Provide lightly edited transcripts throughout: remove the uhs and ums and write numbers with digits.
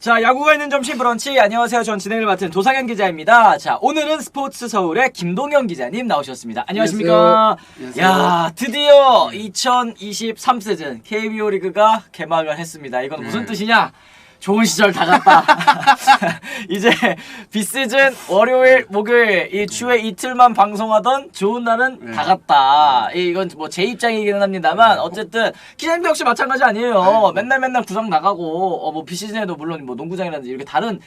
자, 야구가 있는 점심 브런치. 안녕하세요. 전 진행을 맡은 도상현 기자입니다. 자, 오늘은 스포츠 서울의 김동현 기자님 나오셨습니다. 안녕하십니까? 안녕하세요. 야, 드디어 2023 시즌 KBO 리그가 개막을 했습니다. 이건 무슨 뜻이냐? 좋은 시절 다 갔다. 이제 비시즌 월요일, 목요일 이 주에 이틀만 방송하던 좋은 날은 다 갔다. 이건 뭐 제 입장이기는 합니다만 어쨌든 기자님도 역시 마찬가지 아니에요. 맨날 구장 나가고 뭐 비시즌에도 물론 뭐 농구장이라든지 이렇게 다른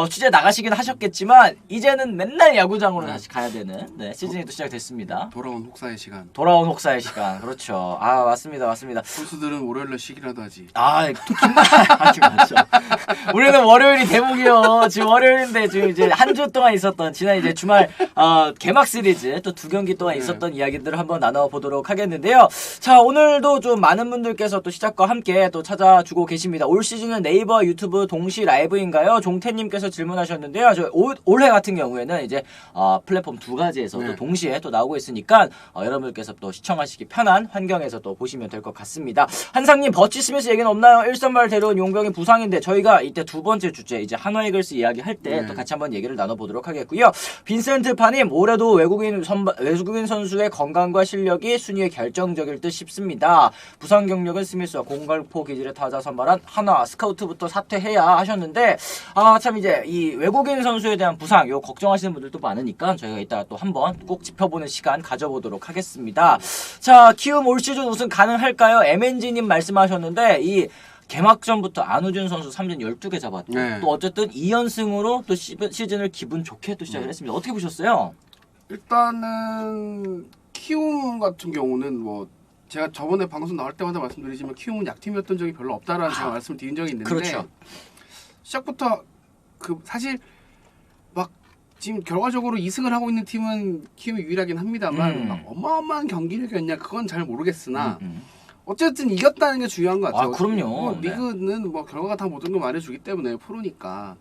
취재 나가시긴 하셨겠지만 이제는 맨날 야구장으로 다시 가야 되는 시즌이 또 시작됐습니다. 돌아온 혹사의 시간. 돌아온 혹사의 시간. 그렇죠. 아, 맞습니다. 선수들은 월요일날 쉬기라도 하지. 아, 또 긴말 하지 마죠. 우리는 월요일이 대목이요. 지금 월요일인데 지금 이제 한 주 동안 있었던 지난 이제 주말 개막 시리즈 또 2경기 동안 있었던 이야기들을 한번 나눠보도록 하겠는데요. 자, 오늘도 좀 많은 분들께서 또 시작과 함께 또 찾아주고 계십니다. 올 시즌은 네이버, 유튜브 동시 라이브인가요? 종태님께서 질문하셨는데요. 저 올해 같은 경우에는 이제 플랫폼 두 가지에서 또 동시에 또 나오고 있으니까 여러분들께서 또 시청하시기 편한 환경에서 또 보시면 될 것 같습니다. 한상님 버치 스미스 얘기는 없나요? 일선발 데려온 용병이 부상인데 저희가 이때 두 번째 주제 이제 한화 이글스 이야기할 때 또 같이 한번 얘기를 나눠보도록 하겠고요. 빈센트 파님 올해도 외국인 선수의 건강과 실력이 순위에 결정적일 듯 싶습니다. 부상 경력은 스미스와 공갈포 기질의 타자 선발한 한화 스카우트부터 사퇴해야 하셨는데 참 이제 이 외국인 선수에 대한 부상 요 걱정하시는 분들도 많으니까 저희가 이따 또 한번 꼭 짚어보는 시간 가져보도록 하겠습니다. 자, 키움 올 시즌 우승 가능할까요? MNG님 말씀하셨는데 이 개막전부터 안우준 선수 3전 12개 잡았고 또 어쨌든 2연승으로 또 시즌을 기분 좋게 또 시작을 했습니다. 어떻게 보셨어요? 일단은 키움 같은 경우는 뭐 제가 저번에 방송 나올 때마다 말씀드리지만 키움은 약팀이었던 적이 별로 없다라는 제가 말씀을 드린 적이 있는데 그렇죠. 시작부터 사실 막 지금 결과적으로 2승을 하고 있는 팀은 키움이 유일하긴 합니다만 막 어마어마한 경기력이었냐 그건 잘 모르겠으나 어쨌든 이겼다는 게 중요한 것 같아요. 그럼요. 리그는 뭐 결과가 다 모든 걸 말해주기 때문에 프로니까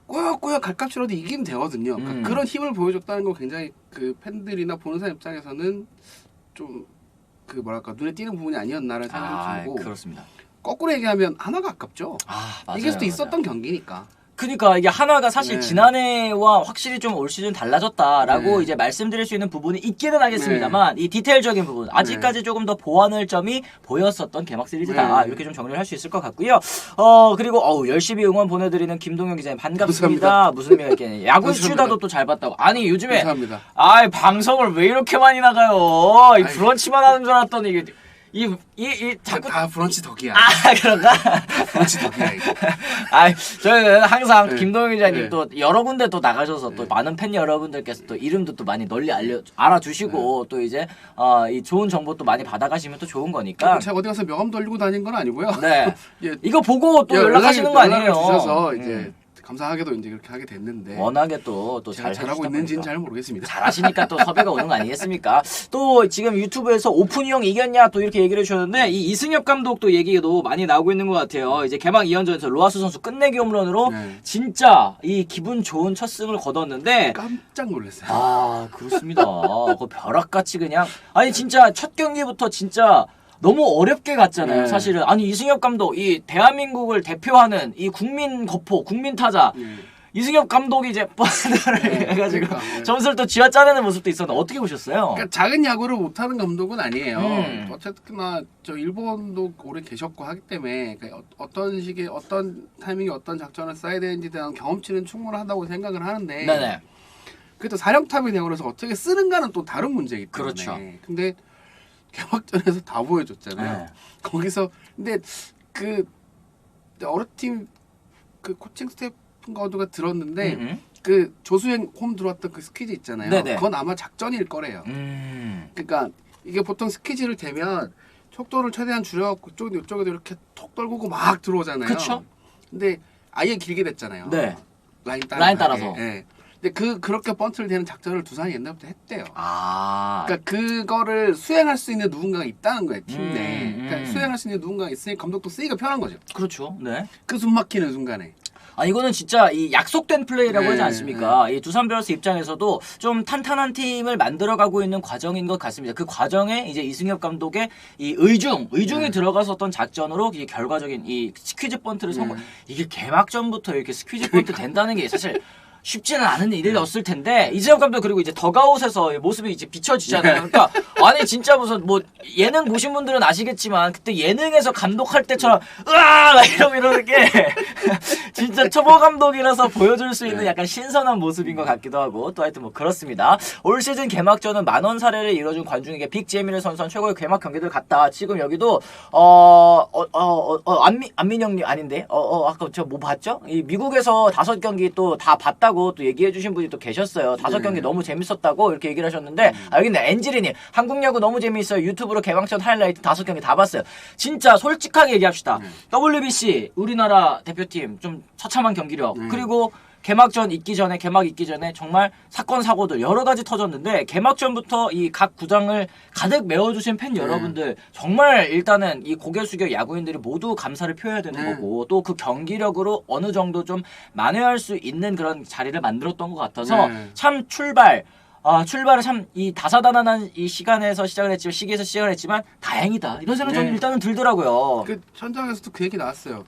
꾸역꾸역 갈값이라도 이기면 되거든요. 그러니까 그런 힘을 보여줬다는 건 굉장히 그 팬들이나 보는 사람 입장에서는 좀 그 뭐랄까 눈에 띄는 부분이 아니었나라는 생각이 들고 그렇습니다. 거꾸로 얘기하면 하나가 아깝죠. 맞아요, 이길 수도 맞아요. 있었던 경기니까. 그러니까 이게 한화가 사실 지난해와 확실히 좀 올 시즌 달라졌다라고 이제 말씀드릴 수 있는 부분이 있기는 하겠습니다만 이 디테일적인 부분 아직까지 조금 더 보완할 점이 보였었던 개막 시리즈다 이렇게 좀 정리를 할 수 있을 것 같고요. 그리고 열심히 응원 보내드리는 김동현 기자님 반갑습니다. 감사합니다. 무슨 의미가 있겠냐. 야구 수다도 또 잘 봤다고. 아니 요즘에 감사합니다. 방송을 왜 이렇게 많이 나가요? 이 브런치만 하는 줄 알았더니 이게 자꾸 다 브런치 덕이야. 그런가? 브런치 덕이야 이거. 저희는 항상 김동현 기자님 또 여러 군데 또 나가셔서 또 많은 팬 여러분들께서 또 이름도 또 많이 널리 알아주시고 또 이제 이 좋은 정보 또 많이 받아가시면 또 좋은 거니까. 제가 어디 가서 명함 돌리고 다닌 건 아니고요. 네. 예, 이거 보고 또 연락하시는 거 아니에요? 주셔서 이제 감사하게도 이제 그렇게 하게 됐는데. 워낙에 또 잘 잘하고 있는지는 잘 모르겠습니다. 잘하시니까 또 섭외가 오는 거 아니겠습니까? 또 지금 유튜브에서 오픈이 형 이겼냐 또 이렇게 얘기를 해주셨는데 이 이승엽 감독도 얘기도 많이 나오고 있는 것 같아요. 이제 개막 2연전에서 로하스 선수 끝내기 홈런으로 진짜 이 기분 좋은 첫 승을 거뒀는데 깜짝 놀랐어요. 그렇습니다. 그 벼락같이 그냥 진짜 첫 경기부터 진짜 너무 어렵게 갔잖아요. 사실은 이승엽 감독 이 대한민국을 대표하는 이 국민 거포 국민 타자 이승엽 감독이 이제 뻔을 해가지고 점수를 또 쥐어짜내는 모습도 있었는데 어떻게 보셨어요? 그러니까 작은 야구를 못하는 감독은 아니에요. 어쨌거나 저 일본도 오래 계셨고 하기 때문에 그러니까 어떤 식의 어떤 타이밍에 어떤 작전을 써야 되는지에 대한 경험치는 충분하다고 생각을 하는데 네네. 그래도 사령탑이 되고 그래서 어떻게 쓰는가는 또 다른 문제이기 때문에 그렇죠. 근데 개막전에서 다 보여줬잖아요. 거기서 근데 그 어느 팀 그 코칭 스태프인가가 들었는데 그 조수행 홈 들어왔던 그 스퀴즈 있잖아요. 네네. 그건 아마 작전일 거래요. 그러니까 이게 보통 스퀴즈를 대면 속도를 최대한 줄여갖고 이쪽에도 이렇게 톡 떨구고 막 들어오잖아요. 그쵸? 근데 아예 길게 됐잖아요. 네. 라인 따라서. 네. 근데 그렇게 번트를 대는 작전을 두산이 옛날부터 했대요. 그러니까 그거를 수행할 수 있는 누군가가 있다는 거예요, 팀 내에. 그러니까 수행할 수 있는 누군가가 있으니 감독도 쓰기가 편한 거죠. 그렇죠. 네. 그 숨 막히는 순간에. 이거는 진짜 이 약속된 플레이라고 네, 하지 않습니까? 이 두산 베어스 입장에서도 좀 탄탄한 팀을 만들어가고 있는 과정인 것 같습니다. 그 과정에 이제 이승엽 감독의 이 의중이 들어갔었던 작전으로 이 결과적인 이 스퀴즈 번트를 성공. 이게 개막전부터 이렇게 스퀴즈 번트 된다는 게 사실 쉽지는 않은 일이었을 텐데 이재용 감독 그리고 이제 더가웃에서 모습이 이제 비춰지잖아요. 그러니까 아니 진짜 무슨 뭐 예능 보신 분들은 아시겠지만 그때 예능에서 감독할 때처럼 으아 막 이러는 게 진짜 초보 감독이라서 보여줄 수 있는 약간 신선한 모습인 것 같기도 하고 또 하여튼 뭐 그렇습니다. 올 시즌 개막전은 만원 사례를 이뤄준 관중에게 빅재미를 선사한 최고의 개막 경기들 같다. 지금 여기도 안민영님 아닌데 아까 저 뭐 봤죠? 이 미국에서 5경기 또 다 봤다고 또 얘기해 주신 분이 또 계셨어요. 5경기 너무 재밌었다고 이렇게 얘기를 하셨는데 여기 있네. 엔지리님 한국 야구 너무 재밌어요. 유튜브로 개막전 하이라이트 5경기 다 봤어요. 진짜 솔직하게 얘기합시다. WBC 우리나라 대표팀 좀 처참한 경기력 그리고 개막 있기 전에 정말 사건 사고들 여러 가지 터졌는데 개막전부터 이 각 구장을 가득 메워주신 팬 여러분들 정말 일단은 이 고개 숙여 야구인들이 모두 감사를 표해야 되는 거고 또 그 경기력으로 어느 정도 좀 만회할 수 있는 그런 자리를 만들었던 것 같아서 참 출발을 참 이 다사다난한 이 시기에서 시작을 했지만 다행이다 이런 생각이 저는 일단은 들더라고요. 그 현장에서도 그 얘기 나왔어요.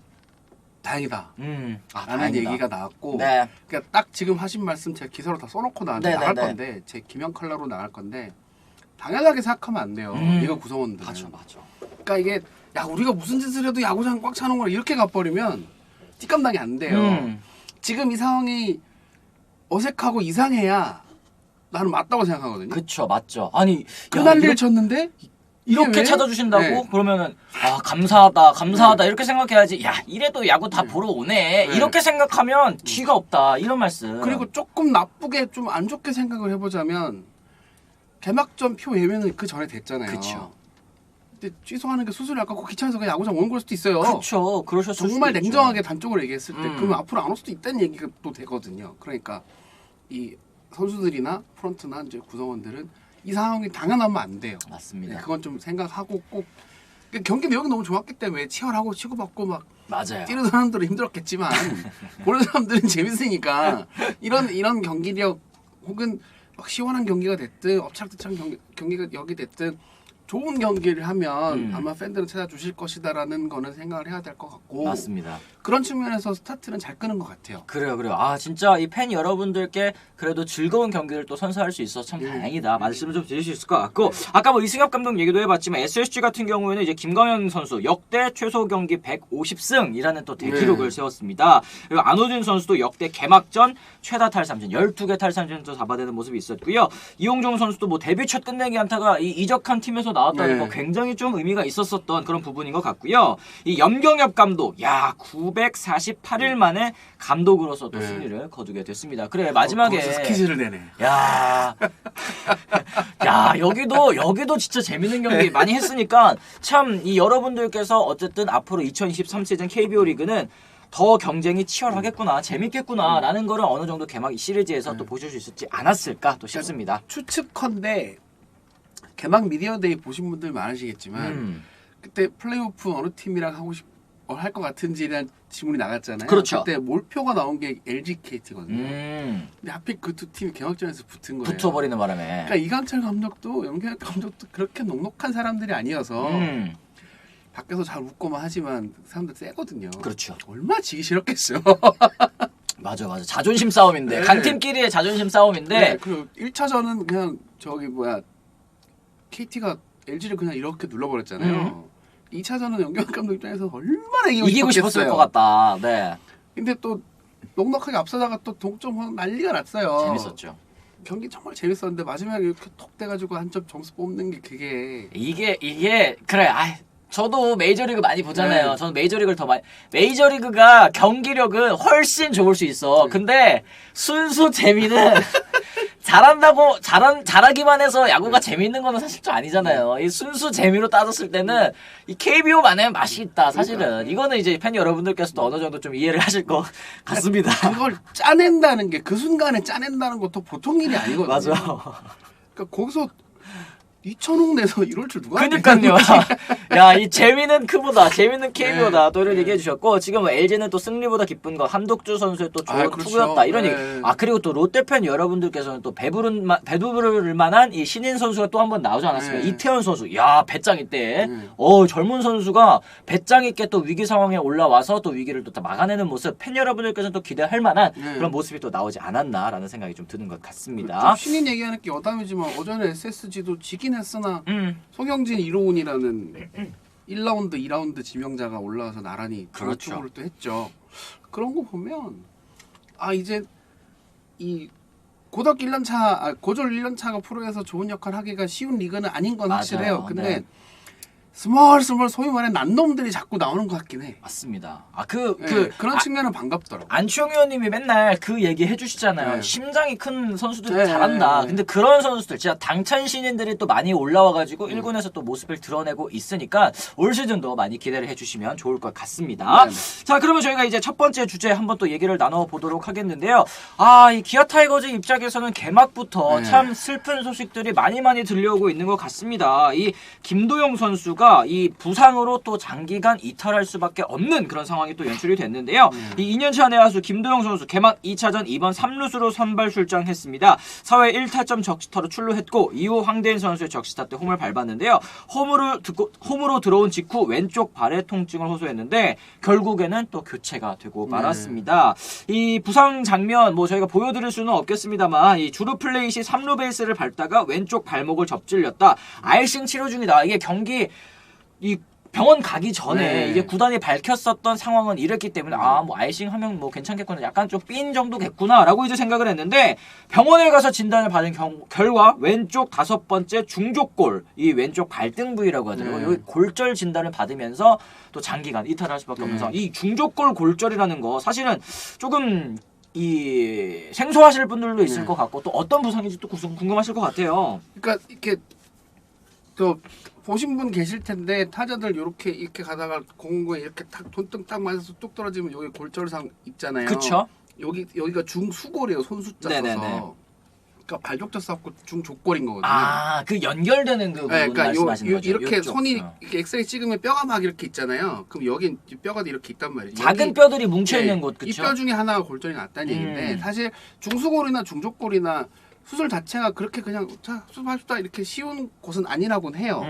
다행이다. 라는 다행이다. 얘기가 나왔고 네. 그러니까 딱 지금 하신 말씀 제가 기사로 다 써놓고 나갈 네네네. 건데 제 김영 컬러로 나갈 건데 당연하게 생각하면 안 돼요. 이거 구성원들. 맞아. 그러니까 이게 야 우리가 무슨 짓을 해도 야구장 꽉 차는 걸 이렇게 가버리면 뒷감당이 안 돼요. 지금 이 상황이 어색하고 이상해야 나는 맞다고 생각하거든요. 그쵸 맞죠. 아니 그 난리를 쳤는데 이렇게 왜? 찾아주신다고? 네. 그러면은 감사하다 이렇게 생각해야지. 야 이래도 야구 다 보러 오네. 이렇게 생각하면 뒤가 없다 이런 말씀. 그리고 조금 나쁘게 좀 안 좋게 생각을 해보자면 개막전 표 예매는 그 전에 됐잖아요. 그쵸. 근데 취소하는 게 수수료 아깝고 귀찮아서 그냥 야구장 오는 걸 수도 있어요. 그렇죠. 그러셨을 정말 수도 있죠. 냉정하게 단적으로 얘기했을 때 그러면 앞으로 안 올 수도 있다는 얘기가 또 되거든요. 그러니까 이 선수들이나 프런트나 이제 구성원들은 이 상황이 당연하면 안 돼요. 맞습니다. 네, 그건 좀 생각하고 꼭 경기 내용이 너무 좋았기 때문에 치열하고 치고받고 막 맞아요. 뛰는 사람들은 힘들었겠지만 보는 사람들은 재밌으니까 이런 경기력 혹은 막 시원한 경기가 됐든 엎치락뒤치락 경기가 여기 됐든 좋은 경기를 하면 아마 팬들은 찾아주실 것이다라는 거는 생각을 해야 될 것 같고 맞습니다. 그런 측면에서 스타트는 잘 끄는 것 같아요. 그래요. 진짜 이 팬 여러분들께 그래도 즐거운 경기를 또 선사할 수 있어서 참 다행이다. 말씀을 좀 드릴 수 있을 것 같고 아까 뭐 이승엽 감독 얘기도 해봤지만 SSG 같은 경우에는 이제 김광현 선수 역대 최소 경기 150승이라는 또 대기록을 세웠습니다. 그리고 안호준 선수도 역대 개막전 최다 탈삼진 12개 탈삼진도 잡아내는 모습이 있었고요. 이용종 선수도 뭐 데뷔 첫 끝내기 안타가 이적한 팀에서 나왔다는 거 굉장히 좀 의미가 있었던 그런 부분인 것 같고요. 이 염경엽 감독 948일 만에 감독으로서 또 승리를 거두게 됐습니다. 그래 마지막에 스퀴즈를 내네. 야 여기도 진짜 재밌는 경기 많이 했으니까 참 이 여러분들께서 어쨌든 앞으로 2023 시즌 KBO 리그는 더 경쟁이 치열하겠구나 재밌겠구나 라는 거를 어느 정도 개막 시리즈에서 또 보실 수 있었지 않았을까 또 싶습니다. 추측컨대 개막 미디어데이 보신 분들 많으시겠지만 그때 플레이오프 어느 팀이랑 하고 할 것 같은지에 대한 질문이 나갔잖아요. 그렇죠. 그때 몰표가 나온 게 LG KT거든요. 음. 근데 하필 그 두 팀이 개막전에서 붙은 거예요. 붙어버리는 바람에. 그러니까 이강철 감독도 염경엽 감독도 그렇게 녹록한 사람들이 아니어서 밖에서 잘 웃고만 하지만 사람들 세거든요. 그렇죠. 얼마나 지기 싫었겠어요. 맞아. 자존심 싸움인데. 네. 강팀끼리의 자존심 싸움인데. 네, 그리고 1차전은 그냥 KT가 LG를 그냥 이렇게 눌러버렸잖아요. 2차전은 염경엽 감독 입장에서 얼마나 이기고 싶었을 것 같다. 네. 근데 또 넉넉하게 앞서다가 또 동점 난리가 났어요. 재밌었죠. 경기 정말 재밌었는데 마지막에 이렇게 톡 돼가지고 한 점 점수 뽑는 게 그게 이게 그래. 저도 메이저리그 많이 보잖아요. 네. 저는 메이저리그를 더 많이. 메이저리그가 경기력은 훨씬 좋을 수 있어. 근데 순수 재미는 잘하기만 해서 야구가 재밌는 거는 사실 좀 아니잖아요. 이 순수 재미로 따졌을 때는 이 KBO만의 맛이 있다. 사실은 이거는 이제 팬 여러분들께서도 어느 정도 좀 이해를 하실 것 같습니다. 그걸 짜낸다는 게 그 순간에 짜낸다는 것도 보통 일이 아니거든요. 맞아. 그러니까 거기서 2천억 내서 이럴 줄 누가 그니까요. 야, 이 재미는 크보다, 재미는 KB보다 네, 또 이런 네. 얘기해 주셨고, 지금 뭐 LG는 또 승리보다 기쁜 거, 함덕주 선수의 또 좋은 그렇죠. 투구였다. 이런 네. 얘기. 아, 그리고 또 롯데팬 여러분들께서는 또 배부를 만한 이 신인 선수가 또 한 번 나오지 않았습니까? 네. 이태원 선수. 야, 배짱 있대. 네. 젊은 선수가 배짱 있게 또 위기 상황에 올라와서 또 위기를 또 막아내는 모습, 팬 여러분들께서는 또 기대할 만한 네. 그런 모습이 또 나오지 않았나라는 생각이 좀 드는 것 좀 같습니다. 신인 얘기하는 게 여담이지만 어제는 SSG도 지긴 했으나 송영진 1호운이라는 1라운드, 2라운드 지명자가 올라와서 나란히 그렇죠. 투구를 또 했죠. 그런 거 보면 이제 이 고졸 1년차가 프로에서 좋은 역할 하기가 쉬운 리그는 아닌 건 맞아요. 확실해요. 근데 네. 스멀 소위 말해 난놈들이 자꾸 나오는 것 같긴 해. 맞습니다. 그런 측면은 반갑더라고. 안치홍 의원님이 맨날 그 얘기 해주시잖아요. 네. 심장이 큰 선수들 네, 잘한다. 네. 근데 그런 선수들 진짜 당찬 신인들이 또 많이 올라와가지고 1군에서 또 모습을 드러내고 있으니까 올 시즌도 많이 기대를 해주시면 좋을 것 같습니다. 네. 자, 그러면 저희가 이제 첫 번째 주제 한번 또 얘기를 나눠보도록 하겠는데요. 이 기아 타이거즈 입장에서는 개막부터 네. 참 슬픈 소식들이 많이 들려오고 있는 것 같습니다. 이 김도영 선수가 이 부상으로 또 장기간 이탈할 수밖에 없는 그런 상황이 또 연출이 됐는데요. 이 2년차 내야수 김도영 선수 개막 2차전 2번 3루수로 선발 출장했습니다. 4회 1타점 적시타로 출루했고 이후 황대인 선수의 적시타 때 홈을 밟았는데요. 홈으로 들어온 직후 왼쪽 발에 통증을 호소했는데 결국에는 또 교체가 되고 말았습니다. 이 부상 장면 저희가 보여드릴 수는 없겠습니다만 이 주루 플레이 시 3루 베이스를 밟다가 왼쪽 발목을 접질렸다. 아이싱 치료 중이다. 이게 경기 이 병원 가기 전에 네. 이제 구단이 밝혔었던 상황은 이랬기 때문에 아이싱 하면 괜찮겠구나, 약간 좀 삔 정도겠구나라고 이제 생각을 했는데 병원에 가서 진단을 받은 결과 왼쪽 5번째 중족골, 이 왼쪽 발등 부위라고 하더라고요. 여기 골절 진단을 받으면서 또 장기간 이탈할 수밖에 없는 상황. 이 중족골 골절이라는 거 사실은 조금 이 생소하실 분들도 있을 것 같고 또 어떤 부상인지 또 궁금하실 것 같아요. 그러니까 이렇게 또 보신 분 계실 텐데 타자들 이렇게 가다가 공구에 이렇게 탁 돈등 딱 맞아서 뚝 떨어지면 여기 골절상 있잖아요. 그쵸? 여기가 중수골이에요. 손수자 써서. 네네네. 그러니까 발족자 쌓고 중족골인 거거든요. 그 연결되는 그 부분 그러니까 말씀하시는 거죠. 이렇게 요쪽. 손이 이렇게 엑스레이 찍으면 뼈가 막 이렇게 있잖아요. 그럼 여기 뼈가 이렇게 있단 말이에요. 작은 뼈들이 뭉쳐 있는 곳, 그쵸? 이 뼈 중에 하나가 골절이 났다는 얘기인데 사실 중수골이나 중족골이나 수술 자체가 그렇게 그냥 수술합시다 이렇게 쉬운 곳은 아니라고는 해요.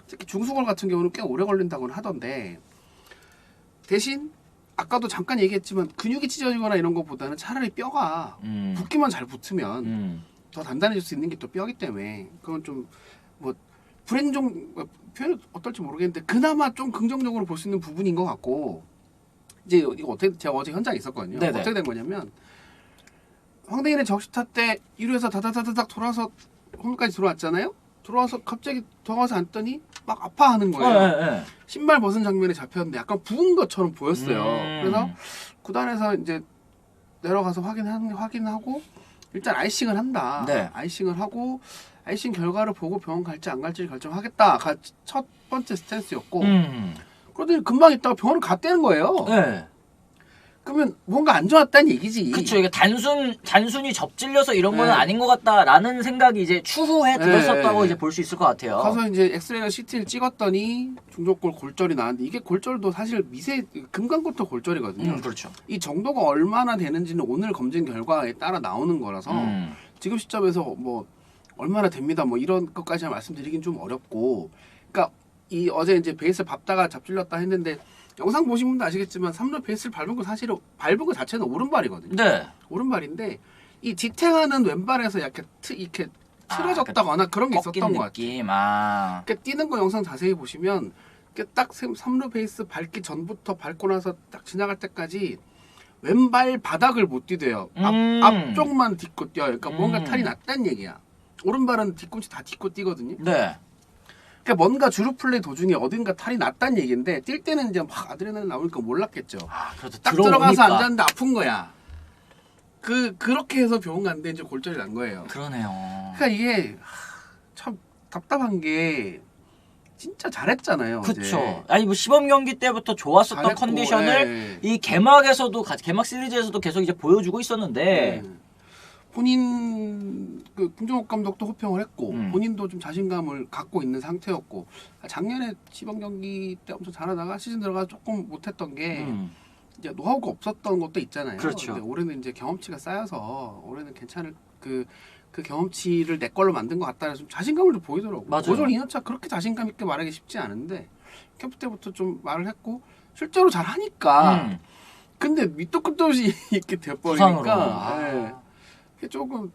특히 중수골 같은 경우는 꽤 오래 걸린다고는 하던데 대신 아까도 잠깐 얘기했지만 근육이 찢어지거나 이런 것보다는 차라리 뼈가 붙기만 잘 붙으면 더 단단해질 수 있는 게 또 뼈기 때문에 그건 좀 불행종 표현이 어떨지 모르겠는데 그나마 좀 긍정적으로 볼 수 있는 부분인 것 같고 이제 이거 제가 어제 현장에 있었거든요. 네네. 어떻게 된 거냐면 황대인의 적시타 때 1루에서 다다다닥 돌아서 홈까지 들어왔잖아요. 들어와서 갑자기 들어가서 앉더니 막 아파하는 거예요. 신발 벗은 장면이 잡혔는데 약간 부은 것처럼 보였어요. 그래서 구단에서 이제 내려가서 확인하고 일단 아이싱을 한다. 네. 아이싱을 하고 아이싱 결과를 보고 병원 갈지 안 갈지를 결정하겠다가 첫 번째 스탠스였고 그러더니 금방 있다가 병원을 갔다는 거예요. 네. 그러면 뭔가 안 좋았다는 얘기지. 그쵸. 이게 단순히 접질려서 이런 거는 네. 아닌 것 같다라는 생각이 이제 추후에 들었었다고 네. 이제 볼 수 있을 것 같아요. 가서 이제 엑스레이나 CT를 찍었더니 중족골 골절이 나왔는데 이게 골절도 사실 금강골도 골절이거든요. 그렇죠. 이 정도가 얼마나 되는지는 오늘 검진 결과에 따라 나오는 거라서 지금 시점에서 얼마나 됩니다. 이런 것까지 말씀드리긴 좀 어렵고, 그러니까 이 어제 이제 베이스 밟다가 잡질렸다 했는데 영상 보신 분도 아시겠지만 3루 베이스를 밟은 거 사실은 밟은 거 자체는 오른발이거든요. 네. 오른발인데 이 지탱하는 왼발에서 이렇게 틀어졌다거나 그런 게 있었던 것 같아요. 그러니까 뛰는 거 영상 자세히 보시면 딱 3루 베이스 밟기 전부터 밟고 나서 딱 지나갈 때까지 왼발 바닥을 못 뛰대요. 앞쪽만 딛고 뛰어요. 그러니까 뭔가 탈이 났다는 얘기야. 오른발은 뒤꿈치 다 딛고 뛰거든요. 네. 그러니까 뭔가 주루 플레이 도중에 어딘가 탈이 났다는 얘기인데 뛸 때는 이제 막 아드레날린 나오니까 몰랐겠죠. 그래도 딱 들어가서 앉았는데 아픈 거야. 그렇게 해서 병원 갔는데 이제 골절이 난 거예요. 그러네요. 그러니까 이게 참 답답한 게 진짜 잘했잖아요. 그렇죠. 아니 시범 경기 때부터 좋았었던 잘했고, 컨디션을 이 개막 시리즈에서도 계속 이제 보여주고 있었는데 본인 그 김종욱 감독도 호평을 했고 본인도 좀 자신감을 갖고 있는 상태였고 작년에 시범 경기 때 엄청 잘하다가 시즌 들어가 조금 못했던 게 이제 노하우가 없었던 것도 있잖아요. 그렇죠. 근데 올해는 이제 경험치가 쌓여서 올해는 괜찮을 그 경험치를 내 걸로 만든 것 같다는 좀 자신감을 좀 보이더라고요. 맞아요. 고졸 2년차 그렇게 자신감 있게 말하기 쉽지 않은데 캠프 때부터 좀 말을 했고 실제로 잘 하니까 근데 밑도 끝도 없이 이렇게 돼버리니까 네. 그게 조금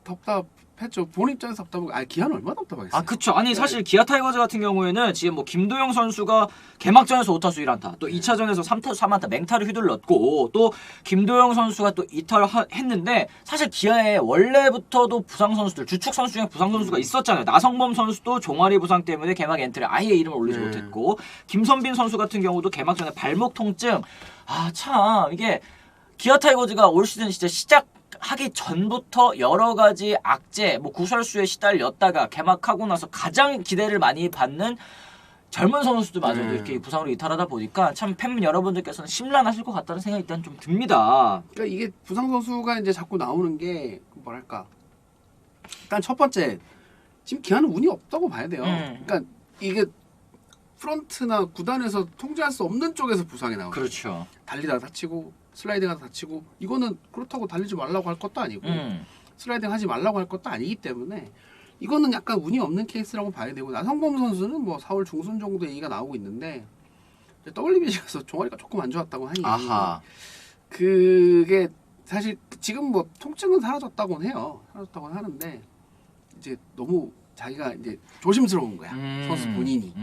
답답했죠. 본 입장에서 답답하고 기아는 얼마나 답답하겠어요. 그쵸. 아니 사실 기아 타이거즈 같은 경우에는 지금 뭐 김도영 선수가 개막전에서 5타수 1안타, 또 2차전에서 3타수 3안타 맹타를 휘둘렀고, 또 김도영 선수가 또 2타를 했는데, 사실 기아에 원래부터도 부상 선수들, 주축 선수 중에 부상 선수가 있었잖아요. 나성범 선수도 종아리 부상 때문에 개막 엔트리에 아예 이름을 올리지 못했고, 김선빈 선수 같은 경우도 개막전에 발목 통증. 참 이게 기아 타이거즈가 올 시즌 진짜 하기 전부터 여러 가지 악재, 구설수에 시달렸다가 개막하고 나서 가장 기대를 많이 받는 젊은 선수들마저도 이렇게 부상으로 이탈하다 보니까 참 팬분 여러분들께서는 심란하실 것 같다는 생각이 일단 좀 듭니다. 그러니까 이게 부상 선수가 이제 자꾸 나오는 게 뭐랄까, 일단 첫 번째 지금 기아는 운이 없다고 봐야 돼요. 그러니까 이게 프런트나 구단에서 통제할 수 없는 쪽에서 부상이 나오죠. 그렇죠. 달리다가 다치고 슬라이딩하다 다치고 이거는 그렇다고 달리지 말라고 할 것도 아니고 슬라이딩 하지 말라고 할 것도 아니기 때문에 이거는 약간 운이 없는 케이스라고 봐야 되고 나성범 선수는 뭐 4월 중순 정도 얘기가 나오고 있는데 WBC 가서 종아리가 조금 안 좋았다고 하니 그게 사실 지금 뭐 통증은 사라졌다고는 해요. 사라졌다고는 하는데 이제 너무 자기가 이제 조심스러운 거야. 선수 본인이.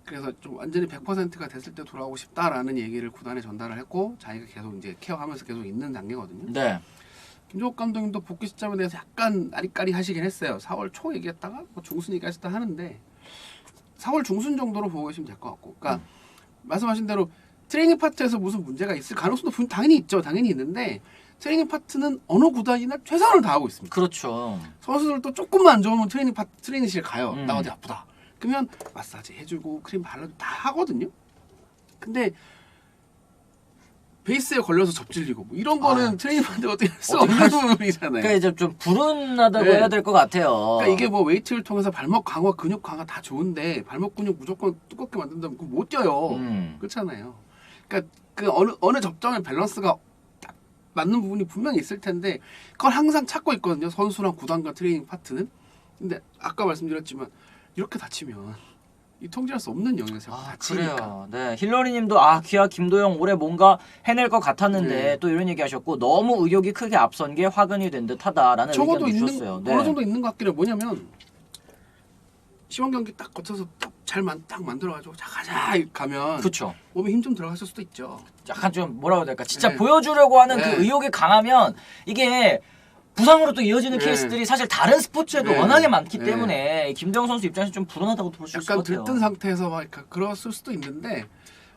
그래서 좀 완전히 100%가 됐을 때 돌아오고 싶다라는 얘기를 구단에 전달을 했고 자기가 계속 이제 케어하면서 계속 있는 단계거든요. 네. 김종욱 감독님도 복귀 시점에 대해서 약간 아리까리 하시긴 했어요. 4월 초 얘기했다가 뭐 중순 얘기하셨다 하는데 4월 중순 정도로 보고 계시면 될 것 같고, 그러니까 말씀하신 대로 트레이닝 파트에서 무슨 문제가 있을 가능성도 당연히 있죠. 당연히 있는데 트레이닝 파트는 어느 구단이나 최선을 다하고 있습니다. 그렇죠. 선수들도 조금만 안 좋으면 트레이닝실 가요. 나 어디 아프다. 그러면 마사지 해주고 크림 발라주고 다 하거든요. 근데 베이스에 걸려서 접질리고 뭐 이런 거는 트레이닝 파트가 어떻게 할 수 없는 부분이잖아요. 그러니까 이제 좀 불운하다고 해야 될 것 같아요. 그러니까 이게 뭐 웨이트를 통해서 발목 강화, 근육 강화 다 좋은데 발목 근육 무조건 두껍게 만든다면 그거 못 뛰어요. 그렇잖아요. 그러니까 그 어느 접점의 밸런스가 딱 맞는 부분이 분명히 있을 텐데 그걸 항상 찾고 있거든요. 선수랑 구단과 트레이닝 파트는. 근데 아까 말씀드렸지만 이렇게 다치면 이 통제할 수 없는 영역에서 다치니까. 그래요. 네, 힐러리님도 기아 김도영 올해 뭔가 해낼 것 같았는데 또 이런 얘기하셨고 너무 의욕이 크게 앞선 게 화근이 된 듯하다라는 적어도 의견도 주셨어요. 어느 정도 있는 것 같긴 해요. 뭐냐면 시범 경기 딱 거쳐서 딱 만들어가지고 자 가자 가면 그렇죠. 몸에 힘 좀 들어갔을 수도 있죠. 약간 좀 뭐라고 해야 될까? 진짜 보여주려고 하는 그 의욕이 강하면 이게 부상으로 또 이어지는 케이스들이 사실 다른 스포츠에도 워낙에 많기 때문에 김도영 선수 입장에서 좀 불안하다고 볼 수 있을 것 같아요. 약간 들뜬 상태에서 막 그랬을 수도 있는데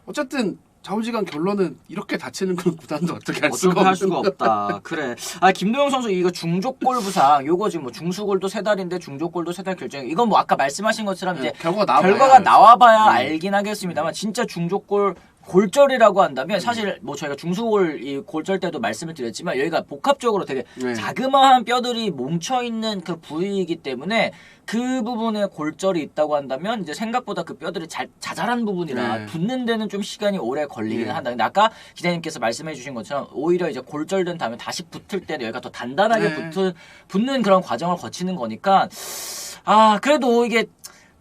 어쨌든 좌우지간 결론은 이렇게 다치는 건 구단도 어떻게 할 수가 없다. 그래. 김도영 선수 이거 중족골 부상, 요거 지금 뭐 중수골도 3달인데 중족골도 3달 결정. 이건 뭐 아까 말씀하신 것처럼 이제 결과가 나와봐야 알긴 하겠습니다만 진짜 중족골 골절이라고 한다면 사실 뭐 저희가 중수골 이 골절 때도 말씀을 드렸지만 여기가 복합적으로 되게 자그마한 뼈들이 뭉쳐 있는 그 부위이기 때문에 그 부분에 골절이 있다고 한다면 이제 생각보다 그 뼈들이 자잘한 부분이라 붙는 데는 좀 시간이 오래 걸리긴 한다. 근데 아까 기자님께서 말씀해 주신 것처럼 오히려 이제 골절된 다음에 다시 붙을 때는 여기가 더 단단하게 붙는 그런 과정을 거치는 거니까 그래도 이게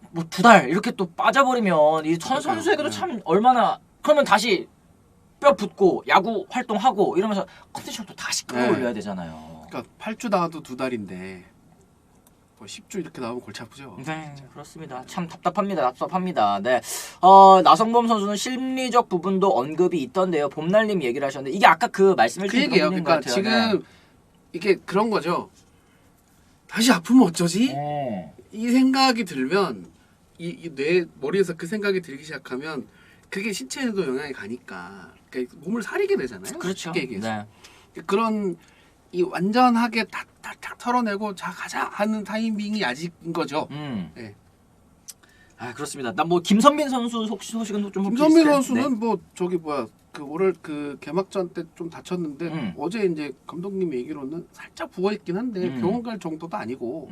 뭐 2달 이렇게 또 빠져버리면 이 선수에게도 참 얼마나 그러면 다시 뼈 붙고 야구 활동하고 이러면서 컨디션도 다시 끌어올려야 되잖아요. 그러니까 8주 나와도 2달인데 뭐 10주 이렇게 나오면 골치 아프죠. 네, 그렇습니다. 참 답답합니다. 네, 나성범 선수는 심리적 부분도 언급이 있던데요. 봄날님 얘기를 하셨는데 이게 아까 그 말씀해 주신 그 얘기예요. 그러니까 지금 이게 그런 거죠. 다시 아프면 어쩌지? 이 생각이 들면 이 뇌 머리에서 그 생각이 들기 시작하면 그게 신체에도 영향이 가니까 그러니까 몸을 사리게 되잖아요. 그렇죠. 쉽게 얘기해서. 그런 이 완전하게 다 털어내고 자 가자 하는 타이밍이 아직인 거죠. 네. 그렇습니다. 난 뭐 김선빈 선수 소식은 좀 김선빈 선수는 뭐 저기 그 올해 그 개막전 때 좀 다쳤는데 어제 이제 감독님 얘기로는 살짝 부어 있긴 한데 병원 갈 정도도 아니고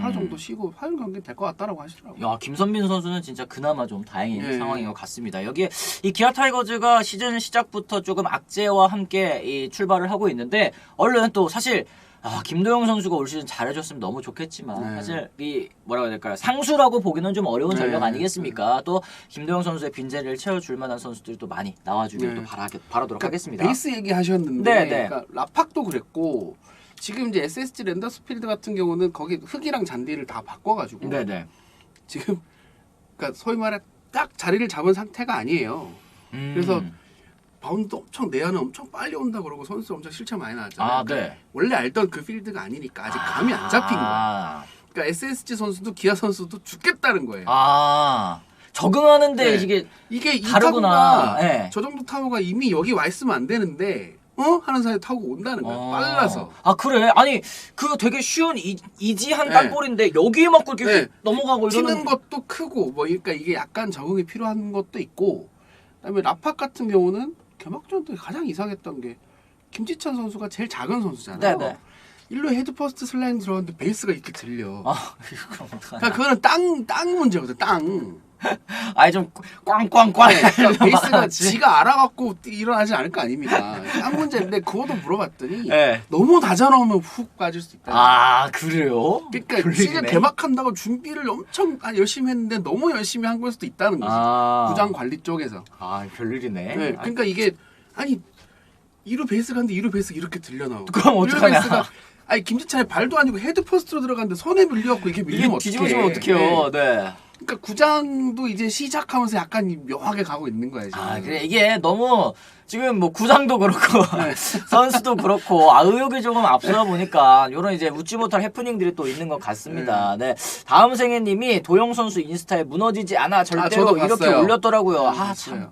하루 정도 쉬고 화요일 경기 될 것 같다라고 하시더라고요. 야, 김선빈 선수는 진짜 그나마 좀 다행인 상황인 것 같습니다. 여기에 이 기아 타이거즈가 시즌 시작부터 조금 악재와 함께 이 출발을 하고 있는데 얼른 또 사실 김도영 선수가 올 시즌 잘해줬으면 너무 좋겠지만 사실 이 뭐라고 해야 될까요? 상수라고 보기는 좀 어려운 전력 아니겠습니까? 또 김도영 선수의 빈자리를 채워줄 만한 선수들이 또 많이 나와주길 또 바라도록 하겠습니다. 베이스 얘기하셨는데 그러니까 라팍도 그랬고 지금 이제 SSG 랜더스필드 같은 경우는 거기 흙이랑 잔디를 다 바꿔가지고 지금 그러니까 소위 말해 딱 자리를 잡은 상태가 아니에요. 그래서 바운드 엄청 내야는 엄청 빨리 온다 그러고 선수 엄청 실책 많이 나왔잖아요. 그러니까 원래 알던 그 필드가 아니니까 아직 감이 안 잡힌 거야. 그러니까 SSG 선수도 기아 선수도 죽겠다는 거예요. 적응하는데 이게 이 다르구나. 타구가 저 정도 타구가 이미 여기 와 있으면 안 되는데 하는 사이에 타고 온다는 거야. 빨라서. 그래? 아니 그거 되게 쉬운 이지한 땅볼인데 여기에 맞고 이렇게 넘어가고 이러는 튀는 것도 크고 뭐 그러니까 이게 약간 적응이 필요한 것도 있고 그다음에 라팍 같은 경우는 개막전 때 가장 이상했던 게 김지찬 선수가 제일 작은 선수잖아요. 일로 헤드 퍼스트 슬라이딩 들어갔는데 베이스가 이렇게 들려. 그러니까 그거는 땅 문제거든. 땅. 아니 좀 꽝꽝꽝. 그러니까 베이스가 지가 알아갖고 일어나지 않을 거 아닙니까? 땅 문제인데 그것도 물어봤더니 너무 다져놓으면 훅 빠질 수 있다. 그래요? 그러니까 시즌 개막한다고 준비를 엄청 열심히 했는데 너무 열심히 한 걸 수도 있다는 거지. 구장 관리 쪽에서. 별일이네. 그러니까 이게 아니 2루 베이스 갔는데 2루 베이스 이렇게 들려 나오고. 그럼 어떡하냐? 아니 김지찬의 발도 아니고 헤드 퍼스트로 들어갔는데 손에 밀려갖고 이게 밀리면 어떡해. 뒤집어지면 어떡해요. 그러니까 구장도 이제 시작하면서 약간 묘하게 가고 있는 거야 지금. 그래 이게 너무 지금 뭐 구장도 그렇고 선수도 그렇고 의욕이 조금 앞서다 보니까 이런 이제 웃지 못할 해프닝들이 또 있는 것 같습니다. 다음 생애님이 도영 선수 인스타에 무너지지 않아 절대로 이렇게 올렸더라고요. 참.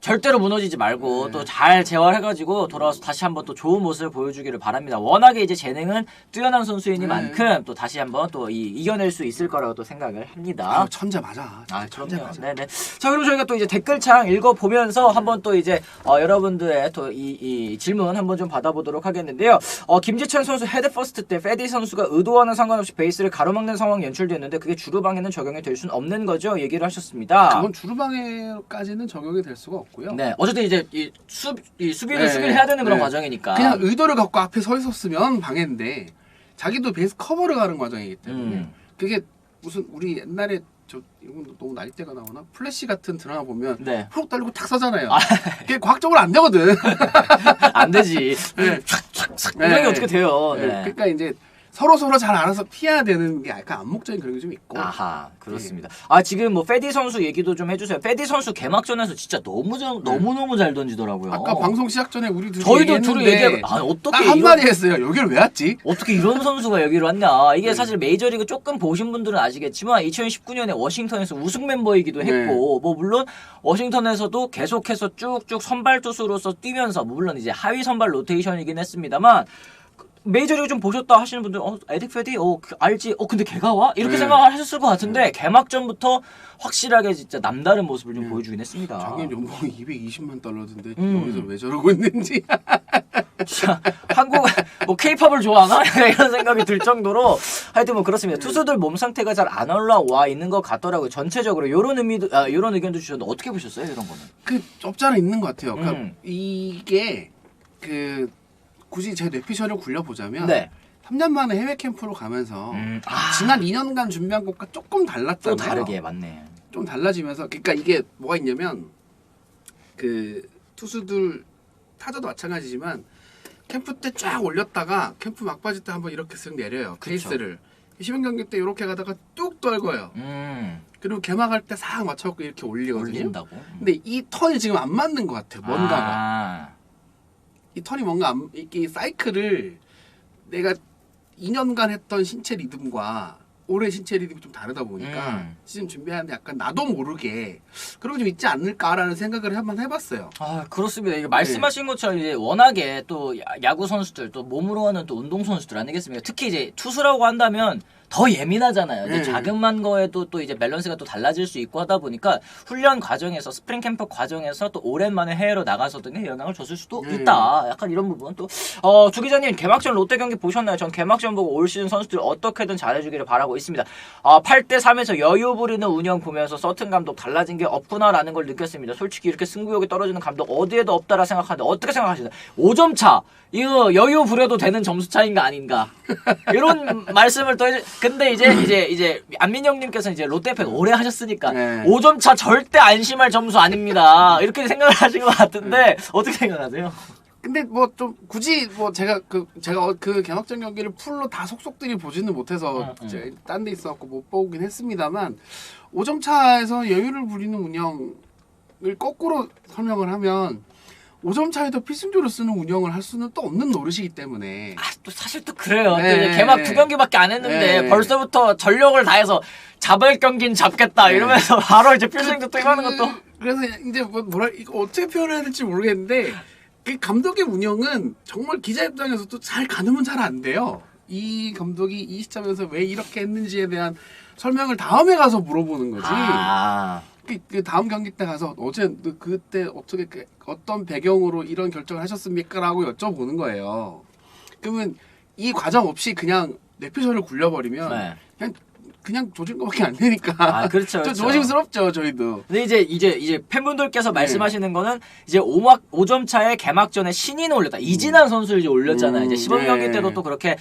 절대로 무너지지 말고 또 잘 재활해가지고 돌아와서 다시 한번 또 좋은 모습을 보여주기를 바랍니다. 워낙에 이제 재능은 뛰어난 선수이니만큼 또 다시 한번 또 이겨낼 수 있을 거라고 또 생각을 합니다. 천재 맞아. 천재 맞아. 네네. 자 그럼 저희가 또 이제 댓글창 읽어보면서 한번 또 이제 여러분들의 또 이 질문 한번 좀 받아보도록 하겠는데요. 김지찬 선수 헤드 퍼스트 때 페디 선수가 의도와는 상관없이 베이스를 가로막는 상황이 연출됐는데 그게 주루방에는 적용이 될 수는 없는 거죠? 얘기를 하셨습니다. 그건 주루방에까지는 적용이 될 수가 없고. 어쨌든 이제 수비를 해야 되는 그런 과정이니까 그냥 의도를 갖고 앞에 서 있었으면 방해인데 자기도 베이스 커버를 가는 과정이기 때문에 그게 무슨 우리 옛날에 이건 너무 나이대가 나오나 플래시 같은 드라마 보면 훅 달리고 탁 서잖아요. 그게 과학적으로 안 되거든. 안 되지. 촥촥촥 이런 게 어떻게 돼요. 그러니까 이제 서로 잘 알아서 피해야 되는 게 약간 암묵적인 그런 게 좀 있고. 그렇습니다. 지금 뭐 페디 선수 얘기도 좀 해주세요. 페디 선수 개막전에서 진짜 너무 잘 던지더라고요. 아까 방송 시작 전에 우리 저희도 둘이 얘기해. 어떻게 한마디 했어요. 여기를 왜 왔지? 어떻게 이런 선수가 여기로 왔냐. 이게 사실 메이저리그 조금 보신 분들은 아시겠지만 2019년에 워싱턴에서 우승 멤버이기도 했고 뭐 물론 워싱턴에서도 계속해서 쭉쭉 선발 투수로서 뛰면서 물론 이제 하위 선발 로테이션이긴 했습니다만. 메이저리그 좀 보셨다 하시는 분들 에딕 페디 알지 근데 걔가 와? 이렇게 생각을 하셨을 것 같은데 개막전부터 확실하게 진짜 남다른 모습을 좀 보여주긴 했습니다. 작년 연봉이 $220만 여기서 왜 저러고 있는지 진짜 한국 뭐 케이팝을 좋아하나? 이런 생각이 들 정도로 하여튼 뭐 그렇습니다. 투수들 몸 상태가 잘 안 올라와 있는 것 같더라고요. 전체적으로 이런 의견도 주셨는데 어떻게 보셨어요? 이런 거는 없지 않아 있는 것 같아요. 그러니까 이게 굳이 제 뇌피셜을 굴려보자면 3년 만에 해외 캠프로 가면서 지난 2년간 준비한 것과 조금 달랐잖아요. 또 다르게 맞네. 좀 달라지면서 그러니까 이게 뭐가 있냐면 투수들 타자도 마찬가지지만 캠프 때 쫙 올렸다가 캠프 막바지 때 한번 이렇게 쓱 내려요. 페이스를. 시범 경기 때 이렇게 가다가 뚝 떨궈요. 그리고 개막할 때 싹 맞춰갖고 이렇게 올리거든요. 근데 이 턴이 지금 안 맞는 것 같아요. 뭔가가. 이 턴이 뭔가 이게 사이클을 내가 2년간 했던 신체 리듬과 올해 신체 리듬이 좀 다르다 보니까 시즌 준비하는데 약간 나도 모르게 그런 게 좀 있지 않을까라는 생각을 한번 해봤어요. 그렇습니다. 이게 말씀하신 것처럼 이제 워낙에 또 야구 선수들 또 몸으로 하는 또 운동 선수들 아니겠습니까? 특히 이제 투수라고 한다면 더 예민하잖아요. 네. 자그만 거에도 또 이제 밸런스가 또 달라질 수 있고 하다 보니까 훈련 과정에서 스프링 캠프 과정에서 또 오랜만에 해외로 나가서 등의 영향을 줬을 수도 있다. 약간 이런 부분 또 주 기자님 개막전 롯데 경기 보셨나요? 전 개막전 보고 올 시즌 선수들 어떻게든 잘해주기를 바라고 있습니다. 8대3에서 여유 부리는 운영 보면서 서튼 감독 달라진 게 없구나라는 걸 느꼈습니다. 솔직히 이렇게 승부욕이 떨어지는 감독 어디에도 없다라 생각하는데 어떻게 생각하시나요? 5점 차 이거 여유 부려도 되는 점수 차이인가 아닌가 이런 말씀을 또 근데 이제 안민영님께서 이제 롯데 팬 오래 하셨으니까 네. 5점 차 절대 안심할 점수 아닙니다 이렇게 생각을 하신 것 같은데 어떻게 생각하세요? 근데 뭐 좀 굳이 뭐 제가 그 개막전 경기를 풀로 다 속속들이 보지는 못해서 제가 딴 데 있어갖고 못 보긴 했습니다만 5점 차에서 여유를 부리는 운영을 거꾸로 설명을 하면 5점 차에도 필승조를 쓰는 운영을 할 수는 또 없는 노릇이기 때문에 또 사실 또 그래요. 네. 또 이제 개막 2경기밖에 안 했는데 네. 벌써부터 전력을 다해서 잡을 경기는 잡겠다 이러면서 바로 이제 필승조 또 임하는 것도 그래서 이제 뭐라 이거 어떻게 표현해야 될지 모르겠는데 그 감독의 운영은 정말 기자 입장에서도 잘 가늠은 잘 안 돼요. 이 감독이 이 시점에서 왜 이렇게 했는지에 대한 설명을 다음에 가서 물어보는 거지. 그 다음 경기 때 가서 어제 그때 어떻게 어떤 배경으로 이런 결정을 하셨습니까?라고 여쭤보는 거예요. 그러면 이 과정 없이 그냥 뇌피셜을 굴려버리면 네. 그냥 조진 거밖에 안 되니까. 그렇죠. 좀 조심스럽죠, 저희도. 근데 이제 팬분들께서 말씀하시는 거는 이제 5점 차에 개막전에 신인 올렸다. 이진환 선수를 이제 올렸잖아요. 이제 시범 경기 때도 또 그렇게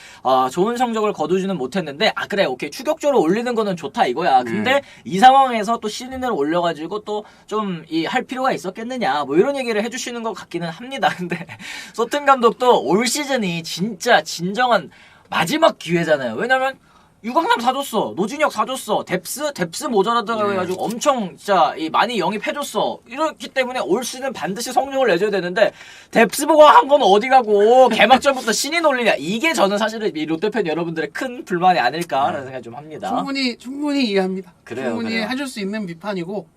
좋은 성적을 거두지는 못했는데 그래 오케이 추격적으로 올리는 거는 좋다 이거야. 근데 이 상황에서 또 신인을 올려가지고 또 좀 할 필요가 있었겠느냐 뭐 이런 얘기를 해주시는 것 같기는 합니다. 근데 소튼 감독도 올 시즌이 진짜 진정한 마지막 기회잖아요. 왜냐면 유강남 사줬어. 노진혁 사줬어. 뎁스 모자라다고 해가지고 엄청 진짜 많이 영입해줬어. 이렇기 때문에 올 시즌 반드시 성적을 내줘야 되는데 뎁스 보고 한 건 어디 가고 개막전부터 신인 올리냐. 이게 저는 사실은 이 롯데팬 여러분들의 큰 불만이 아닐까라는 생각이 좀 합니다. 충분히 이해합니다. 그래요, 충분히 그래요. 해줄 수 있는 비판이고.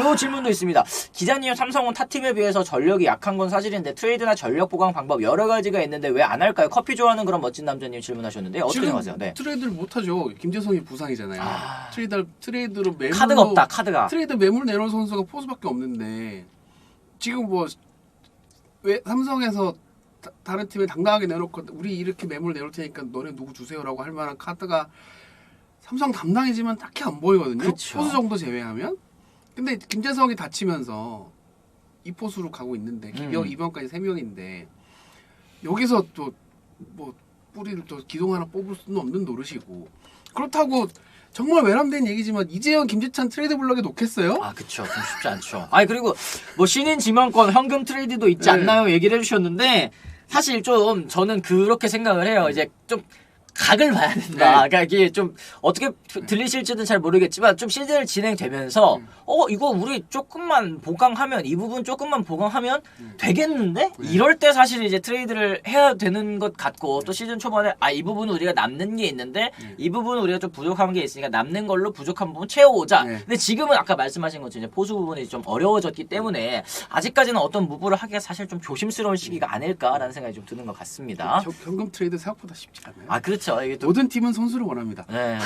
요 질문도 있습니다. 기자님 삼성은 타팀에 비해서 전력이 약한 건 사실인데 트레이드나 전력 보강 방법 여러 가지가 있는데 왜 안 할까요? 커피 좋아하는 그런 멋진 남자님 질문하셨는데 어떻게 생각하세요? 네. 트레이드를 못하죠. 김재성이 부상이잖아요. 트레이드로 매물 카드가 없다. 카드가. 트레이드 매물 내놓은 선수가 포수밖에 없는데 지금 뭐 왜 삼성에서 다른 팀에 당당하게 내놓고 우리 이렇게 매물 내놓을 테니까 너네 누구 주세요라고 할 만한 카드가 삼성 담당이지만 딱히 안 보이거든요. 그쵸. 포수 정도 제외하면. 근데 김재성이 다치면서 이 포수로 가고 있는데 이병까지 3명인데 여기서 또 뭐 뿌리를 또 기둥 하나 뽑을 수는 없는 노릇이고 그렇다고 정말 외람된 얘기지만 이재현 김재찬 트레이드 블럭에 놓겠어요? 그쵸. 좀 쉽지 않죠. 그리고 뭐 신인 지망권 현금 트레이드도 있지 않나요? 얘기를 해주셨는데 사실 좀 저는 그렇게 생각을 해요. 이제 좀 각을 봐야 된다. 그러니까 이게 좀 어떻게 들리실지는 잘 모르겠지만 좀 시즌을 진행되면서 이거 우리 조금만 보강하면 이 부분 조금만 보강하면 되겠는데? 이럴 때 사실 이제 트레이드를 해야 되는 것 같고 또 시즌 초반에 이 부분은 우리가 남는 게 있는데 이 부분은 우리가 좀 부족한 게 있으니까 남는 걸로 부족한 부분 채워오자. 근데 지금은 아까 말씀하신 것처럼 이제 포수 부분이 좀 어려워졌기 때문에 아직까지는 어떤 무브를 하기가 사실 좀 조심스러운 시기가 아닐까라는 생각이 좀 드는 것 같습니다. 현금 트레이드 생각보다 쉽지 않아요. 그렇죠. 이게 또 모든 팀은 선수를 원합니다. 네,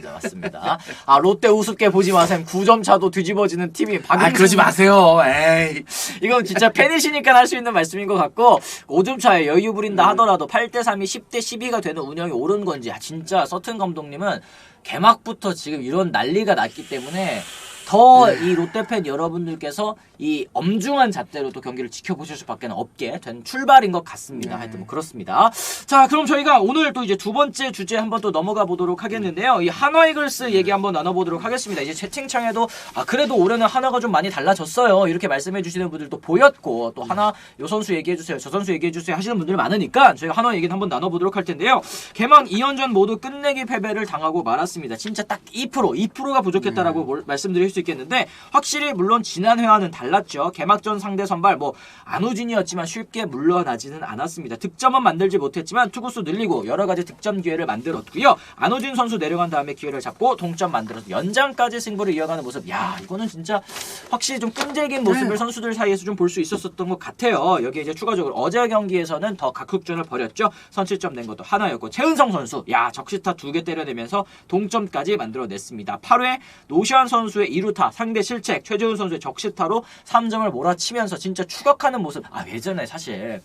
맞습니다. 롯데 우습게 보지 마셈. 9점 차도 뒤집어지는 팀이 그러지 마세요. 에이. 이건 진짜 팬이시니까 할 수 있는 말씀인 것 같고 5점 차에 여유 부린다 하더라도 8대3이 10대 12가 되는 운영이 옳은 건지 진짜 서튼 감독님은 개막부터 지금 이런 난리가 났기 때문에 더 이 롯데팬 여러분들께서 이 엄중한 잣대로 또 경기를 지켜보실 수밖에 없게 된 출발인 것 같습니다. 하여튼 뭐 그렇습니다. 자, 그럼 저희가 오늘 또 이제 두 번째 주제 한번 또 넘어가 보도록 하겠는데요. 이 한화 이글스 얘기 한번 나눠보도록 하겠습니다. 이제 채팅창에도 그래도 올해는 한화가 좀 많이 달라졌어요. 이렇게 말씀해 주시는 분들도 보였고 또 한화 요 선수 얘기해 주세요. 저 선수 얘기해 주세요 하시는 분들이 많으니까 저희가 한화 얘기는 한번 나눠보도록 할 텐데요. 개막 2연전 모두 끝내기 패배를 당하고 말았습니다. 진짜 딱 2%가 부족했다라고 말씀드릴 수 있겠는데 확실히 물론 지난 회와는 달라 달랐죠. 개막전 상대 선발 뭐 안우진이었지만 쉽게 물러나지는 않았습니다. 득점은 만들지 못했지만 투구수 늘리고 여러 가지 득점 기회를 만들었고요. 안우진 선수 내려간 다음에 기회를 잡고 동점 만들어서 연장까지 승부를 이어가는 모습. 야, 이거는 진짜 확실히 좀 끈질긴 모습을 선수들 사이에서 좀 볼 수 있었던 것 같아요. 여기에 이제 추가적으로 어제 경기에서는 더 각축전을 벌였죠. 선취점 낸 것도 하나였고 최은성 선수, 야, 적시타 2개 때려내면서 동점까지 만들어냈습니다. 8회 노시환 선수의 2루타 상대 실책, 최재훈 선수의 적시타로 3점을 몰아치면서 진짜 추격하는 모습. 아, 예전에 사실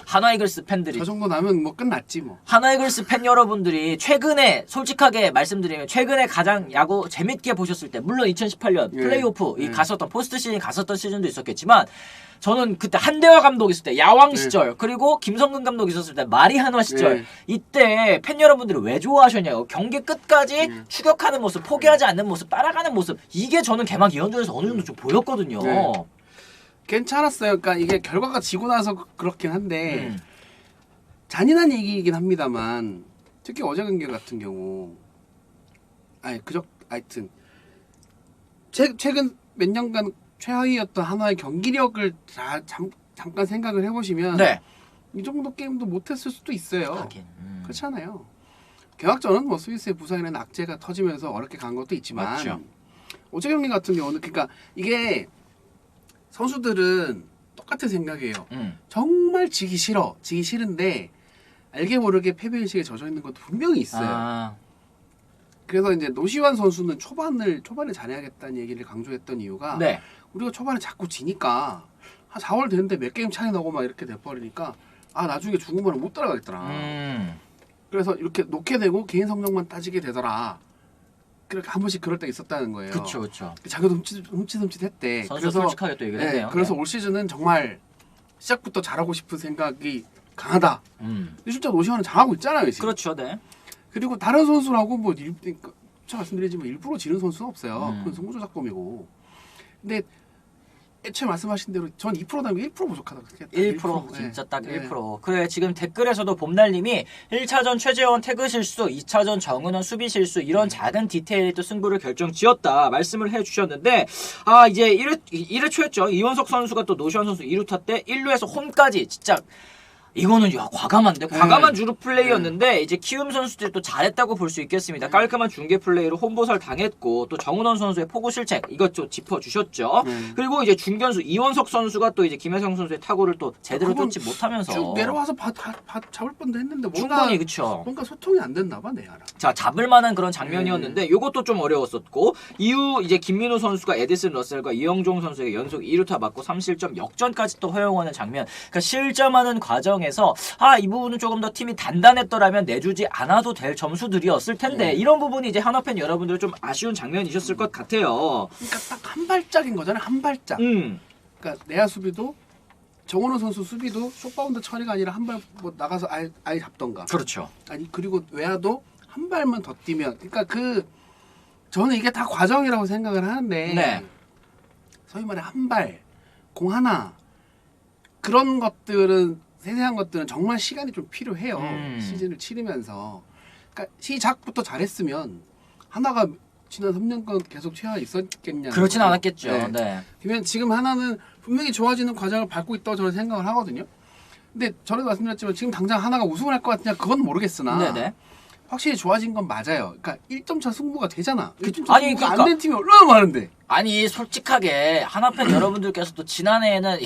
한화이글스 팬들이 저 정도 나면 뭐 끝났지 뭐. 한화이글스 팬 여러분들이 최근에 솔직하게 말씀드리면 최근에 가장 야구 재밌게 보셨을 때, 물론 2018년 예. 플레이오프 예. 갔었던 포스트 시즌 갔었던 시즌도 있었겠지만 저는 그때 한대화 감독 있을 때 야왕 예. 시절, 그리고 김성근 감독 있었을 때 마리한화 시절, 예. 이때 팬 여러분들이 왜 좋아하셨냐고. 경기 끝까지 예. 추격하는 모습, 포기하지 않는 모습, 따라가는 모습, 이게 저는 개막 2연전에서 어느 정도 좀 보였거든요. 예. 괜찮았어요. 그러니까 이게 결과가 지고 나서 그렇긴 한데 잔인한 얘기이긴 합니다만 특히 어제 경기 같은 경우 하여튼 최근 몇 년간 최하위였던 한화의 경기력을 잠깐 생각을 해보시면 네. 이 정도 게임도 못했을 수도 있어요. 하긴. 그렇잖아요. 개막전은 뭐 스위스의 부상이나 악재가 터지면서 어렵게 간 것도 있지만 맞죠. 어제 경기 같은 경우는 그러니까 이게 선수들은 똑같은 생각이에요. 정말 지기 싫은데 알게 모르게 패배의식에 젖어 있는 것도 분명히 있어요. 아, 그래서 이제 노시환 선수는 초반에 잘해야겠다는 얘기를 강조했던 이유가 네. 우리가 초반에 자꾸 지니까 한 4월 되는데 몇 게임 차이 나고 막 이렇게 돼버리니까 아 나중에 중후반을 못 따라가겠더라. 그래서 이렇게 놓게 되고 개인 성적만 따지게 되더라. 그렇게 한 번씩 그럴 때 있었다는 거예요. 그렇죠. 자기도 흠칫했대. 선수 솔직하게 또 얘기를 했네요. 그래서 올 시즌은 정말 시작부터 잘하고 싶은 생각이 강하다. 근데 실제 노시환은 잘하고 있잖아요 지금. 그렇죠, 네. 그리고 다른 선수라고 뭐 제가 말씀드리지만 일부러 지는 선수는 없어요. 그건 승부조작범이고. 근데 애초에 말씀하신 대로 전 2%다면 1% 부족하다고 생각해요. 1% 진짜 딱 1%. 그래, 지금 댓글에서도 봄날님이 1차전 최재원 태그 실수, 2차전 정은원 수비 실수, 이런 작은 디테일이 또 승부를 결정지었다 말씀을 해주셨는데, 아, 이제 1회 초였죠. 이원석 선수가 또 노시환 선수 2루타 때 1루에서 홈까지 진짜 이거는 야 과감한데 과감한 주루 플레이였는데 이제 키움 선수들이 또 잘했다고 볼 수 있겠습니다. 깔끔한 중계 플레이로 홈보설 당했고 또 정은원 선수의 포구 실책 이것 좀 짚어주셨죠. 그리고 이제 중견수 이원석 선수가 또 이제 김혜성 선수의 타구를 또 제대로 쫓지 못하면서 쭉 내려와서 잡을 뻔도 했는데 충분히 그쵸. 뭔가 소통이 안 됐나 봐 내 알아. 자, 잡을 만한 그런 장면이었는데 요것도 좀 어려웠었고, 이후 이제 김민우 선수가 에디슨 러셀과 이영종 선수에게 연속 2루타 맞고 3실점 역전까지 또 허용하는 장면. 그러니까 실점하는 과정에서 이 부분은 조금 더 팀이 단단했더라면 내주지 않아도 될 점수들이었을 텐데 이런 부분이 이제 한화팬 여러분들 좀 아쉬운 장면이셨을 것 같아요. 그러니까 딱 한 발짝인 거잖아요. 한 발짝. 그러니까 내야 수비도 정원호 선수 수비도 숏바운드 처리가 아니라 한 발 뭐 나가서 아예 잡던가. 그렇죠. 아니 그리고 외야도 한 발만 더 뛰면 그러니까 저는 이게 다 과정이라고 생각을 하는데 네. 소위 말해 한 발, 공 하나 그런 것들은 세세한 것들은 정말 시간이 좀 필요해요. 시즌을 치르면서 그러니까 시작부터 잘했으면 하나가 지난 3년간 계속 최하에 있었겠냐. 그렇진 않았겠죠. 네. 네. 그러면 지금 하나는 분명히 좋아지는 과정을 밟고 있다고 저는 생각을 하거든요. 근데 전에도 말씀드렸지만 지금 당장 하나가 우승을 할 것 같냐 그건 모르겠으나 네네. 확실히 좋아진 건 맞아요. 그러니까 1점 차 승부가 되잖아. 1점 아니, 승부가 그러니까. 안 된 팀이 얼마나 많은데. 아니 솔직하게 한화팬 여러분들께서도 지난해에는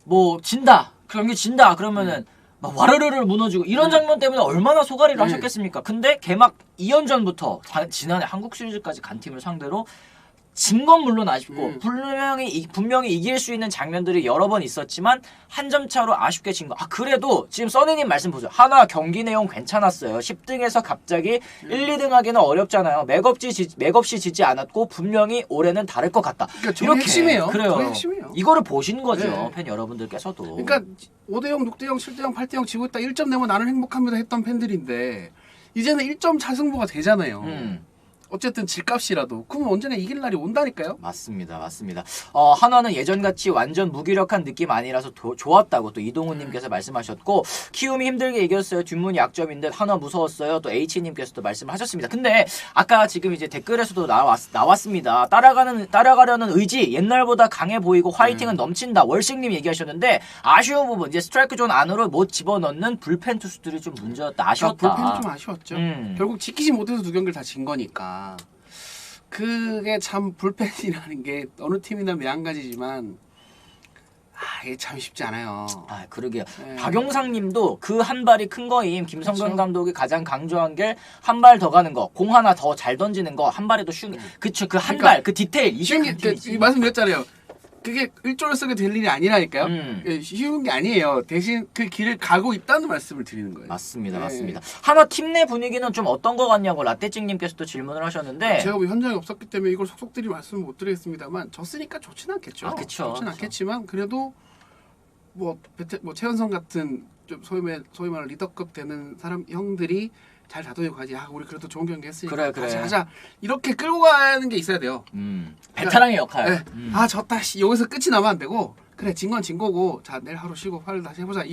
뭐 진다, 경기 진다 그러면은 막 와르르르 무너지고 이런 장면 때문에 얼마나 소가리를 하셨겠습니까? 근데 개막 2연전부터 지난해 한국 시리즈까지 간 팀을 상대로 진 건 물론 아쉽고 분명히 이길 수 있는 장면들이 여러 번 있었지만 한 점 차로 아쉽게 진 거. 그래도 지금 써니님 말씀 보세요. 하나 경기 내용 괜찮았어요. 10등에서 갑자기 1, 2등 하기는 어렵잖아요. 맥없이 지지 않았고 분명히 올해는 다를 것 같다. 그러니까 저게 핵심이에요. 그래요. 저게 핵심이에요. 이거를 보신 거죠. 네. 팬 여러분들께서도. 그러니까 5대0, 6대0, 7대0, 8대0 지고 있다 1점 내면 나는 행복합니다 했던 팬들인데 이제는 1점 차 승부가 되잖아요. 어쨌든 질값이라도 그럼 언제나 이길 날이 온다니까요. 맞습니다, 맞습니다. 한화는 예전같이 완전 무기력한 느낌 아니라서 좋았다고 또 이동훈님께서 말씀하셨고, 키움이 힘들게 이겼어요. 뒷문이 약점인 듯 한화 무서웠어요. 또 H님께서도 말씀하셨습니다. 근데 아까 지금 이제 댓글에서도 나왔습니다. 따라가려는 의지 옛날보다 강해 보이고 화이팅은 넘친다. 월식님 얘기하셨는데 아쉬운 부분 이제 스트라이크 존 안으로 못 집어넣는 불펜 투수들이 좀 문제였다. 아쉬웠다. 불펜이 좀 아쉬웠죠. 결국 지키지 못해서 두 경기를 다 진 거니까. 그게 참 불펜이라는 게 어느 팀이나 매한가지지만 이게 참 쉽지 않아요. 아, 그러게요. 네. 박용상님도 그 한 발이 큰 거임. 김성근 그쵸? 감독이 가장 강조한 게 한 발 더 가는 거, 공 하나 더 잘 던지는 거, 한 발에도 쉬운. 그쵸, 그 한 발, 그 디테일. 이게 쉬운 게 말씀드렸잖아요. 그게 일조를 쓰게 될 일이 아니라니까요. 쉬운 게 아니에요. 대신 그 길을 가고 있다는 말씀을 드리는 거예요. 맞습니다, 네. 맞습니다. 한화 팀 내 분위기는 좀 어떤 거 같냐고 라떼찡님께서도 질문을 하셨는데, 제가 뭐 현장에 없었기 때문에 이걸 속속들이 말씀을 못 드리겠습니다만 졌으니까 좋지는 않겠죠. 아, 그쵸. 좋지는 않겠지만 그래도 뭐 최현성 같은 좀 소위 말하는 리더급 되는 사람 형들이 잘 다독이고 가지. 우리 그래도 좋은 경기 했으니까 그래. 다시 하자. 이렇게 끌고 가는 게 있어야 돼요. 베테랑의 역할. 네. 졌다. 여기서 끝이 나면 안 되고 그래 진 건 진 거고 자 내일 하루 쉬고 화요일 다시 해보자.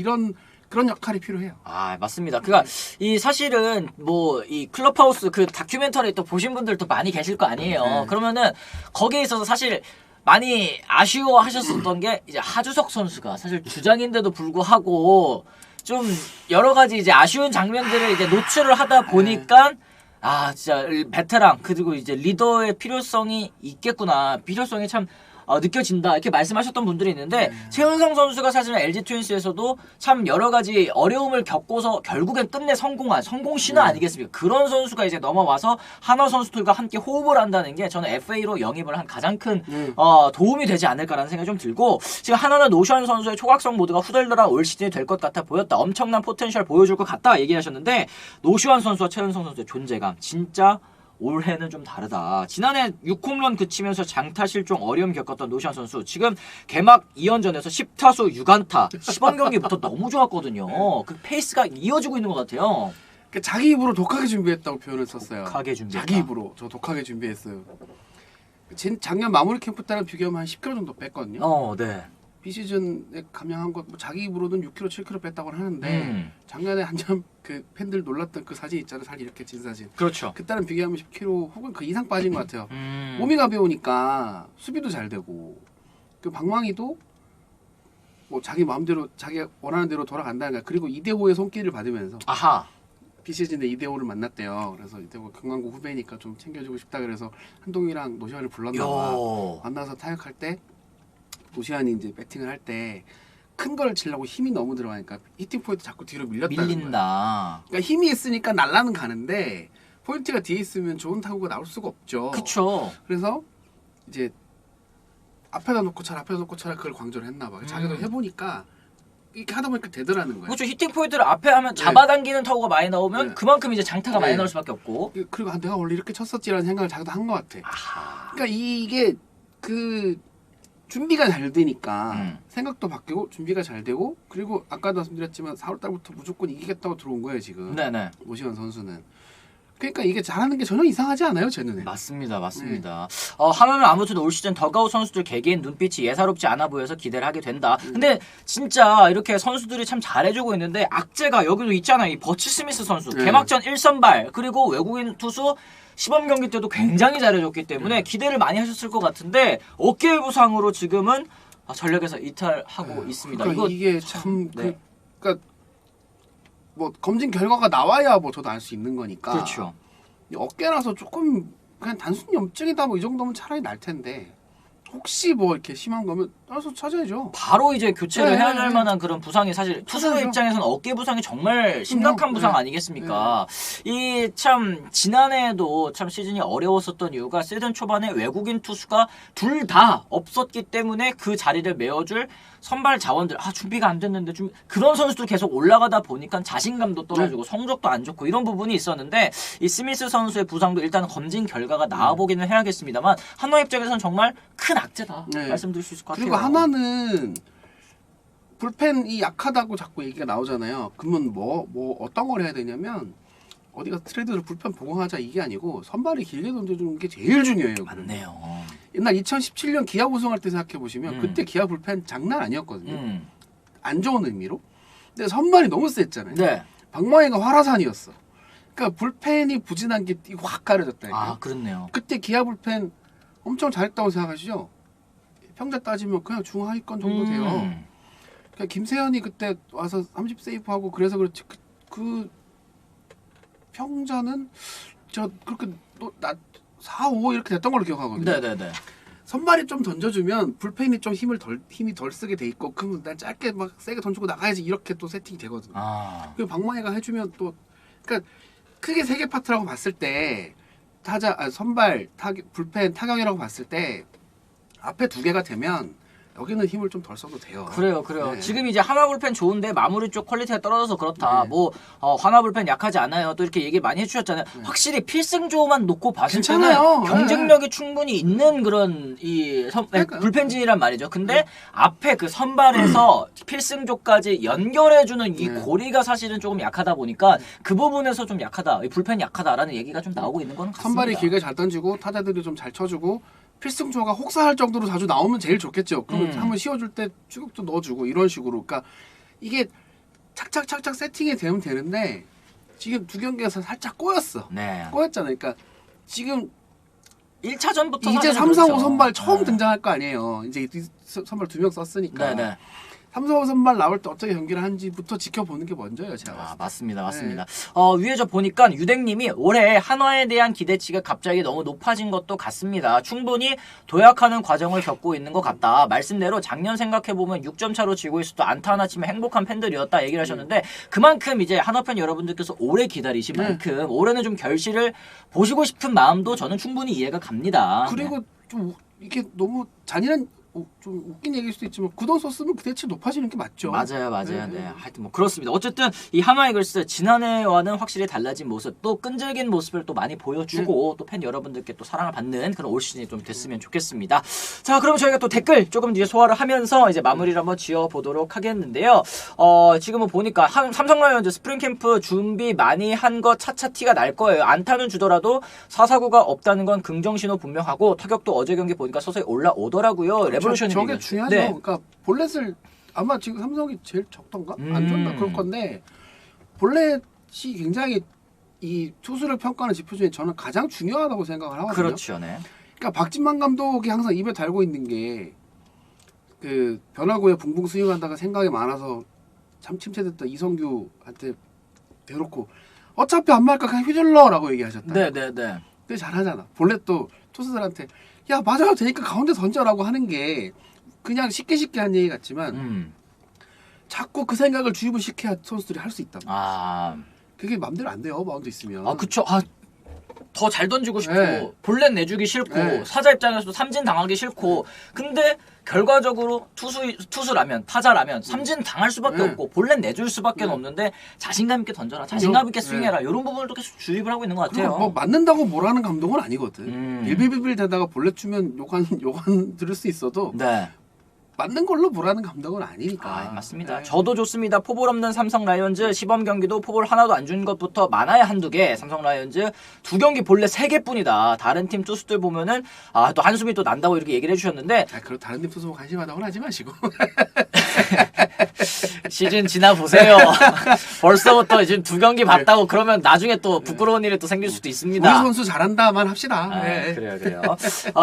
그런 역할이 필요해요. 아, 맞습니다. 그러니까 이 사실은 뭐 이 클럽하우스 그 다큐멘터리 또 보신 분들도 많이 계실 거 아니에요. 그러면은 거기에 있어서 사실 많이 아쉬워하셨었던 게 이제 하주석 선수가 사실 주장인데도 불구하고 좀 여러 가지 이제 아쉬운 장면들을 이제 노출을 하다 보니까 진짜 베테랑 그리고 이제 리더의 필요성이 있겠구나. 필요성이 참 느껴진다 이렇게 말씀하셨던 분들이 있는데 최은성 선수가 사실은 LG 트윈스에서도 참 여러 가지 어려움을 겪고서 결국엔 끝내 성공한 성공 신화 아니겠습니까? 그런 선수가 이제 넘어와서 한화 선수들과 함께 호흡을 한다는 게 저는 FA로 영입을 한 가장 큰 도움이 되지 않을까라는 생각이 좀 들고, 지금 한화는 노시환 선수의 초각성 모드가 후덜덜한 올 시즌이 될 것 같아 보였다. 엄청난 포텐셜 보여줄 것 같다 얘기하셨는데, 노시환 선수와 최은성 선수의 존재감 진짜 올해는 좀 다르다. 지난해 6홈런 그치면서 장타 실종 어려움 겪었던 노시환 선수 지금 개막 2연전에서 10타수 6안타 10원 경기부터 너무 좋았거든요. 그 페이스가 이어지고 있는 것 같아요. 그러니까 자기 입으로 독하게 준비했다고 표현을 썼어요. 독하게 준비했다. 자기 입으로 저 독하게 준비했어요. 작년 마무리 캠프 때랑 비교하면 한 10kg 정도 뺐거든요. 네. 비시즌에 감량한 거 자기 입으로는 6kg, 7kg 뺐다고 하는데 작년에 한참 그 팬들 놀랐던 그 사진 있잖아요. 살 이렇게 찐 사진. 그렇죠. 그때랑 비교하면 10kg 혹은 그 이상 빠진 것 같아요. 몸이 가벼우니까 수비도 잘 되고 그 방망이도 뭐 자기 마음대로 자기 원하는 대로 돌아간다는 거야. 그리고 이대호의 손길을 받으면서 비시즌에 이대호를 만났대요. 그래서 이대호 금강구 후배니까 좀 챙겨주고 싶다 그래서 한동이랑 노시환을 불렀나 봐. 만나서 타격할 때 노시환이 이제 배팅을 할 때 큰 걸 치려고 힘이 너무 들어가니까 히팅 포인트 자꾸 뒤로 밀린다. 그러니까 힘이 있으니까 날라는 가는데 포인트가 뒤에 있으면 좋은 타구가 나올 수가 없죠. 그렇죠. 그래서 이제 앞에다 놓고 쳐라 그걸 강조를 했나 봐. 자기도 해보니까 이렇게 하다 보니까 되더라는 거예요. 그렇죠. 히팅 포인트를 앞에 하면 잡아당기는 타구가 많이 나오면 그만큼 이제 장타가 많이 나올 수밖에 없고. 그리고 내가 원래 이렇게 쳤었지라는 생각을 자기도 한 것 같아. 그러니까 이게 그 준비가 잘 되니까 생각도 바뀌고 준비가 잘 되고, 그리고 아까도 말씀드렸지만 4월달부터 무조건 이기겠다고 들어온 거예요 지금. 네네. 노시환 선수는. 그러니까 이게 잘하는 게 전혀 이상하지 않아요 제 눈에. 맞습니다. 한화는 아무튼 올 시즌 더가웃 선수들 개개인 눈빛이 예사롭지 않아 보여서 기대를 하게 된다. 근데 진짜 이렇게 선수들이 참 잘해주고 있는데 악재가 여기도 있잖아요. 이 버치 스미스 선수 개막전 1선발 그리고 외국인 투수 시범 경기 때도 굉장히 잘해줬기 때문에 기대를 많이 하셨을 것 같은데 어깨 부상으로 지금은 전력에서 이탈하고 있습니다. 그러니까 이게 참 그러니까 뭐 검진 결과가 나와야 뭐 저도 알 수 있는 거니까. 그렇죠. 어깨라서 조금 그냥 단순 염증이다 뭐 이 정도면 차라리 날 텐데 혹시 뭐 이렇게 심한 거면 알아서 찾아야죠. 바로 이제 교체를 해야 될 만한 그런 부상이 사실 투수의 입장에서는 어깨 부상이 정말 심각한 부상 아니겠습니까? 이 참 지난해에도 참 시즌이 어려웠었던 이유가 시즌 초반에 외국인 투수가 둘 다 없었기 때문에 그 자리를 메워줄 선발 자원들 준비가 안 됐는데 그런 선수들 계속 올라가다 보니까 자신감도 떨어지고 성적도 안 좋고 이런 부분이 있었는데 이 스미스 선수의 부상도 일단 검진 결과가 나와보기는 해야겠습니다만 한화 입장에서는 정말 큰 악재다 말씀드릴 수 있을 것 같아요. 그리고 하나는 불펜이 약하다고 자꾸 얘기가 나오잖아요. 그러면 뭐 어떤 걸 해야 되냐면 어디 가서 트레이드를 불펜 보강하자 이게 아니고 선발이 길게 던져주는 게 제일 중요해요. 맞네요. 옛날 2017년 기아 우승할 때 생각해 보시면 음. 그때 기아 불펜 장난 아니었거든요. 안 좋은 의미로. 근데 선발이 너무 셌잖아요. 네. 박마이가 화라산이었어. 그러니까 불펜이 부진한 게 확 가려졌다. 아, 그렇네요. 그때 기아 불펜 엄청 잘했다고 생각하시죠? 평자 따지면 그냥 중하위권 정도 돼요. 그러니까 김세현이 그때 와서 30세이브 하고 그래서 그렇지 그 평자는 저 그렇게 나 4, 5 이렇게 됐던 걸로 기억하거든요. 네네네. 선발이 좀 던져주면 불펜이 좀 힘이 덜 쓰게 돼 있고 그러면 난 짧게 막 세게 던지고 나가야지 이렇게 또 세팅이 되거든요. 아. 그리고 박마이가 해주면 또 그러니까 크게 세 개 파트라고 봤을 때 선발 불펜 타격이라고 봤을 때 앞에 두 개가 되면 여기는 힘을 좀 덜 써도 돼요. 그래요. 네. 지금 이제 하나 불펜 좋은데 마무리 쪽 퀄리티가 떨어져서 그렇다. 네. 뭐 하나 불펜 약하지 않아요. 또 이렇게 얘기 많이 해주셨잖아요. 확실히 필승조만 놓고 봤을 괜찮아요. 때는 경쟁력이 충분히 있는 그런 그러니까요. 불펜진이란 말이죠. 근데 앞에 그 선발에서 필승조까지 연결해주는 이 네. 고리가 사실은 조금 약하다 보니까 그 부분에서 좀 약하다. 이 불펜이 약하다라는 얘기가 좀 나오고 있는 건 같습니다. 선발이 길게 잘 던지고 타자들이 좀 잘 쳐주고 필승조가 혹사할 정도로 자주 나오면 제일 좋겠죠. 그러면 한번 씌워줄 때 추격도 넣어주고 이런 식으로. 그러니까 이게 착착착착 세팅이 되면 되는데 지금 두 경기에서 살짝 꼬였어. 네. 꼬였잖아요. 그러니까 지금 1차전부터 이제 사실은 3, 4, 5 그렇죠. 선발 처음 네. 등장할 거 아니에요. 이제 선발 2명 썼으니까. 네네. 3, 4, 5 선발 나올 때 어떻게 경기를 하는지부터 지켜보는 게 먼저예요. 제가 봤을 때. 맞습니다. 위에 저 보니까 유댕님이 올해 한화에 대한 기대치가 갑자기 너무 높아진 것도 같습니다. 충분히 도약하는 과정을 겪고 있는 것 같다. 말씀대로 작년 생각해보면 6점 차로 지고 있어도 안타 하나 치면 행복한 팬들이었다 얘기를 하셨는데 그만큼 이제 한화 팬 여러분들께서 오래 기다리신 만큼 올해는 좀 결실을 보시고 싶은 마음도 저는 충분히 이해가 갑니다. 그리고 좀 이게 너무 잔인한 좀 웃긴 얘기일 수도 있지만 그 돈 썼으면 기대치 높아지는 게 맞죠. 맞아요. 네. 네. 하여튼 뭐 그렇습니다. 어쨌든 이 한화 이글스 지난해와는 확실히 달라진 모습, 또 끈질긴 모습을 또 많이 보여주고 또 팬 여러분들께 또 사랑을 받는 그런 올 시즌이 좀 됐으면 좋겠습니다. 자, 그럼 저희가 또 댓글 조금 뒤에 소화를 하면서 이제 마무리를 한번 지어보도록 하겠는데요. 지금은 보니까 삼성 라이온즈 스프링 캠프 준비 많이 한 거 차차 티가 날 거예요. 안타는 주더라도 4사구가 없다는 건 긍정신호 분명하고 타격도 어제 경기 보니까 서서히 올라오더라고요. 레볼루션이 저게 중요하죠. 네. 그러니까 볼넷을 아마 지금 삼성이 제일 적던가 안 좋나 그럴 건데 볼넷이 굉장히 이 투수를 평가하는 지표 중에 저는 가장 중요하다고 생각을 하거든요. 그렇죠. 네. 그러니까 박진만 감독이 항상 입에 달고 있는 게 그 변화구에 붕붕 스윙한다가 생각이 많아서 참 침체됐던 이성규한테 대놓고 어차피 안 말까 그냥 휘둘러라고 얘기하셨다. 네. 근데 잘하잖아. 볼넷도 투수들한테 야 맞아도 되니까 가운데 던져라고 하는 게 그냥 쉽게 한 얘기 같지만 자꾸 그 생각을 주입을 시켜야 선수들이 할 수 있단 말이야. 그게 맘대로 안 돼요. 마운드 있으면. 그쵸. 더 잘 던지고 싶고 네. 볼넷 내주기 싫고 네. 사자 입장에서도 삼진 당하기 싫고 근데 결과적으로 투수라면 타자라면 삼진 당할 수밖에 네. 없고 볼넷 내줄 수밖에 없는데 자신감 있게 던져라. 자신감 있게 네. 스윙해라. 이런 부분을 또 계속 주입을 하고 있는 것 같아요. 그리고 뭐 맞는다고 뭐라는 감독은 아니거든. 음. 빌빌빌빌 대다가 볼넷 주면 욕한 들을 수 있어도 네. 맞는 걸로 뭐라는 감독은 아니니까. 맞습니다. 네. 저도 좋습니다. 포볼 없는 삼성 라이온즈 시범 경기도 포볼 하나도 안 준 것부터 많아야 한두 개. 삼성 라이온즈 2경기 볼넷 3개뿐이다. 다른 팀 투수들 보면은 또 한숨이 또 난다고 이렇게 얘기를 해주셨는데 그럼 다른 팀 투수 관심하다고는 하지 마시고. 시즌 지나 보세요. 벌써부터 지금 2경기 봤다고 그러면 나중에 또 부끄러운 일이 또 생길 수도 있습니다. 우리 선수 잘한다만 합시다. 네. 그래요.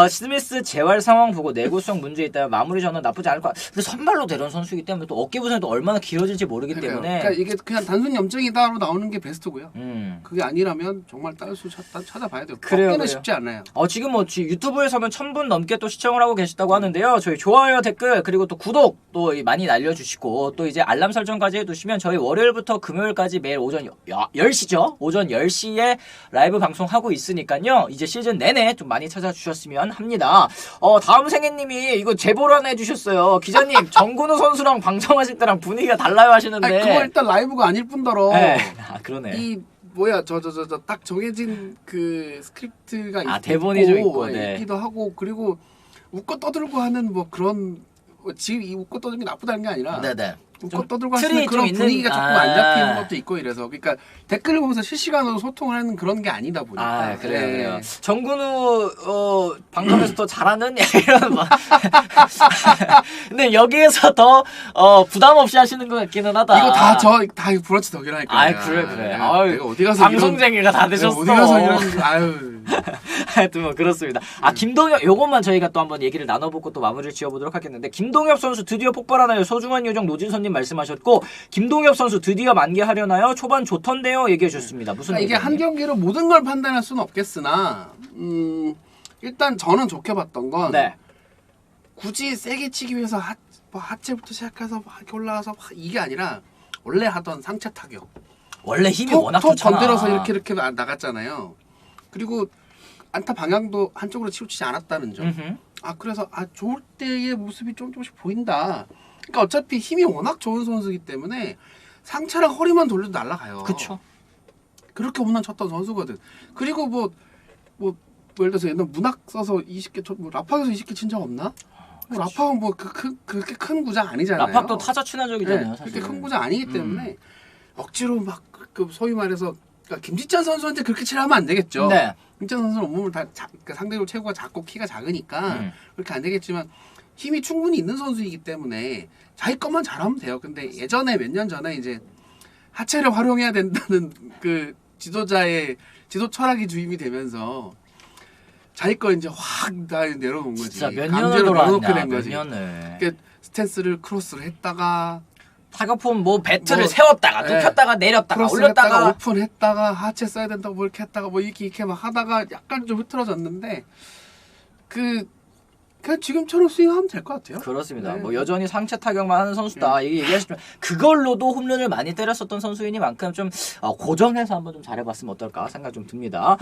스미스 재활 상황 보고 내구성 문제 있다면 마무리 전은 나쁘지 않을 것 같아요. 근데 선발로 데려온 선수이기 때문에 또 어깨 부상이 또 얼마나 길어질지 모르기 때문에. 그러니까 이게 그냥 단순 염증이다로 나오는 게 베스트고요. 음. 그게 아니라면 정말 다른 수 찾아봐야 돼요. 그래요, 어깨는 그래요. 쉽지 않아요. 지금 뭐 유튜브에서는 1000분 넘게 또 시청을 하고 계시다고 하는데요. 저희 좋아요, 댓글, 그리고 또 구독 또 많이 날려주시고 또 이제 알람 설정까지 해두시면 저희 월요일부터 금요일까지 매일 오전 10시죠. 오전 10시에 라이브 방송하고 있으니까요. 이제 시즌 내내 좀 많이 찾아주셨으면 합니다. 다음 생애님이 이거 제보를 하나 해주셨어요. 기자님, 정근우 선수랑 방송하실 때랑 분위기가 달라요 하시는데. 아니, 그거 일단 라이브가 아닐 뿐더러 네. 그러네. 이 뭐야 저 딱 정해진 그 스크립트가 대본이 좀 있고, 네. 있기도 하고 그리고 웃고 떠들고 하는 뭐 그런 지금 이 웃고 떠드는 게 나쁘다는 게 아니라 네네. 웃고 떠들고 틀이 하시는 그런 좀 분위기가 있는- 조금 안 잡히는 것도 있고 이래서 그러니까 댓글을 보면서 실시간으로 소통을 하는 그런 게 아니다 보니까 그래요, 네. 그래요. 정근우 방송에서 더 잘하는 이런 막. 근데 여기에서 더 부담 없이 하시는 것 같기는 하다. 이거 다 브런치 덕이라니까. 그래. 내가 어디 가서 방송쟁이가 다 내가 되셨어. 어디 가서 이런 아유. 하여튼 뭐 그렇습니다. 김동엽 요것만 저희가 또 한번 얘기를 나눠보고 또 마무리를 지어보도록 하겠는데 김동엽 선수 드디어 폭발하나요? 소중한 요정 노진선님 말씀하셨고 김동엽 선수 드디어 만개하려나요? 초반 좋던데요? 얘기해 주셨습니다. 무슨 그러니까 이게 한 얘기예요? 경기로 모든 걸 판단할 수는 없겠으나 일단 저는 좋게 봤던 건 네. 굳이 세게 치기 위해서 하체부터 시작해서 막 이렇게 올라가서 막 이게 아니라 원래 하던 상체 타격 원래 힘이 워낙 톡 좋잖아. 건드려서 이렇게 나갔잖아요. 그리고 안타 방향도 한쪽으로 치우치지 않았다는 점. 음흠. 그래서 좋을 때의 모습이 조금씩 보인다. 그러니까 어차피 힘이 워낙 좋은 선수이기 때문에 상체랑 허리만 돌려도 날아가요. 그쵸. 그렇게 홈런 쳤던 선수거든. 그리고 뭐 예를 들어서 옛날 문학 써서 20개 뭐 라팍에서 20개 친 적 없나? 뭐 라팍은 뭐 그렇게 큰 구장 아니잖아요. 라팍도 타자 친화적이잖아요. 네, 사실. 그렇게 큰 구장 아니기 때문에 억지로 막 그 소위 말해서 그러니까 김지찬 선수한테 그렇게 치하면 안 되겠죠. 네. 김지찬 선수는 온몸을 다 그러니까 상대적으로 체구가 작고 키가 작으니까 그렇게 안 되겠지만 힘이 충분히 있는 선수이기 때문에 자기 것만 잘하면 돼요. 근데 예전에 몇 년 전에 이제 하체를 활용해야 된다는 그 지도 철학이 주입이 되면서 자기 거 이제 확 다 내려놓은 거지. 진짜 몇 년을 강제로 내려놓게 돌아왔냐. 된 몇 거지. 년을. 그러니까 스탠스를 크로스를 했다가 타격폼 뭐 배트를 뭐, 세웠다가 네. 눕혔다가 내렸다가 크로스 올렸다가 했다가 오픈했다가 하체 써야 된다고 뭐 이렇게 했다가 뭐 이렇게 막 하다가 약간 좀 흐트러졌는데 그냥 지금처럼 스윙하면 될 것 같아요. 그렇습니다. 네. 뭐 여전히 상체 타격만 하는 선수다. 이게 얘기하시면 그걸로도 홈런을 많이 때렸었던 선수이니만큼 좀 고정해서 한번 좀 잘해봤으면 어떨까 생각 좀 듭니다.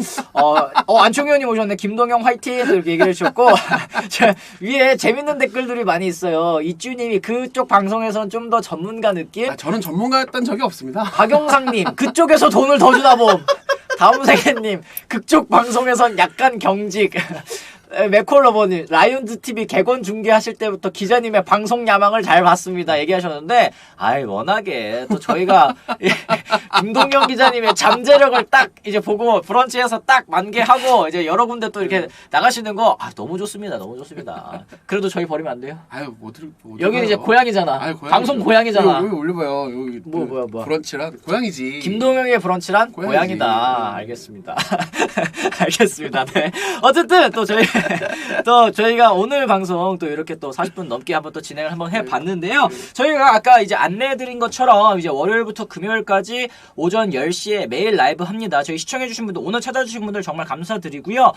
안총현님 오셨네. 김동영 화이팅 이렇게 얘기를 해주셨고 위에 재밌는 댓글들이 많이 있어요. 이쭈님이 그쪽 방송에선 좀 더 전문가 느낌. 저는 전문가였던 적이 없습니다. 박영상님 그쪽에서 돈을 더 주나 봄. 다음 세계님 그쪽 방송에선 약간 경직. 맥콜러버님 라이온즈 TV 개건 중계하실 때부터 기자님의 방송 야망을 잘 봤습니다 얘기하셨는데 워낙에 또 저희가 김동영 기자님의 잠재력을 딱 이제 보고 브런치에서 딱 만개하고 이제 여러 군데 또 이렇게 나가시는 거 너무 좋습니다. 너무 좋습니다. 그래도 저희 버리면 안 돼요. 여기는 이제 고향이잖아. 방송 고향이잖아. 여기 올려봐요. 여기 뭐야. 브런치란 고향이지. 김동영의 브런치란 고향이다. 알겠습니다. 알겠습니다. 네. 어쨌든 또 저희가 오늘 방송 또 이렇게 또 40분 넘게 한번 또 진행을 한번 해봤는데요. 저희가 아까 이제 안내해드린 것처럼 이제 월요일부터 금요일까지 오전 10시에 매일 라이브 합니다. 저희 시청해주신 분들, 오늘 찾아주신 분들 정말 감사드리고요.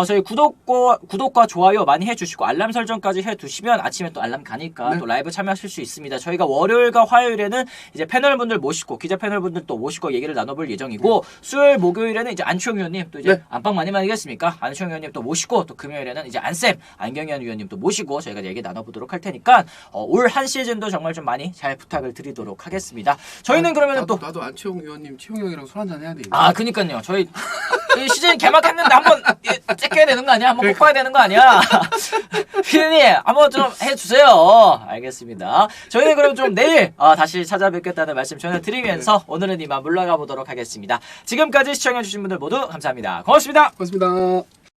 저희 구독과 좋아요 많이 해주시고 알람 설정까지 해두시면 아침에 또 알람 가니까 또 라이브 참여하실 수 있습니다. 저희가 월요일과 화요일에는 이제 패널분들 모시고 기자 패널분들 또 모시고 얘기를 나눠볼 예정이고 수요일 목요일에는 이제 안치홍 위원님 또 이제 안방 많이 하겠습니까? 안치홍 위원님 또 모시고 또 금요일에는 이제 안쌤 안경현 위원님 또 모시고 저희가 얘기 나눠보도록 할 테니까 올 한 시즌도 정말 좀 많이 잘 부탁을 드리도록 하겠습니다. 저희는 그러면 또 나도 안치홍 위원님, 치홍 형이랑 술 한잔 해야 돼. 그니까요. 저희 시즌 개막했는데 한번 째껴야 되는 거 아니야? 한번 꼭 봐야 되는 거 아니야? 피디님 한번 좀 해주세요. 알겠습니다. 저희는 그럼 좀 내일 다시 찾아뵙겠다는 말씀 전해드리면서 오늘은 이만 물러가 보도록 하겠습니다. 지금까지 시청해주신 분들 모두 감사합니다. 고맙습니다. 고맙습니다.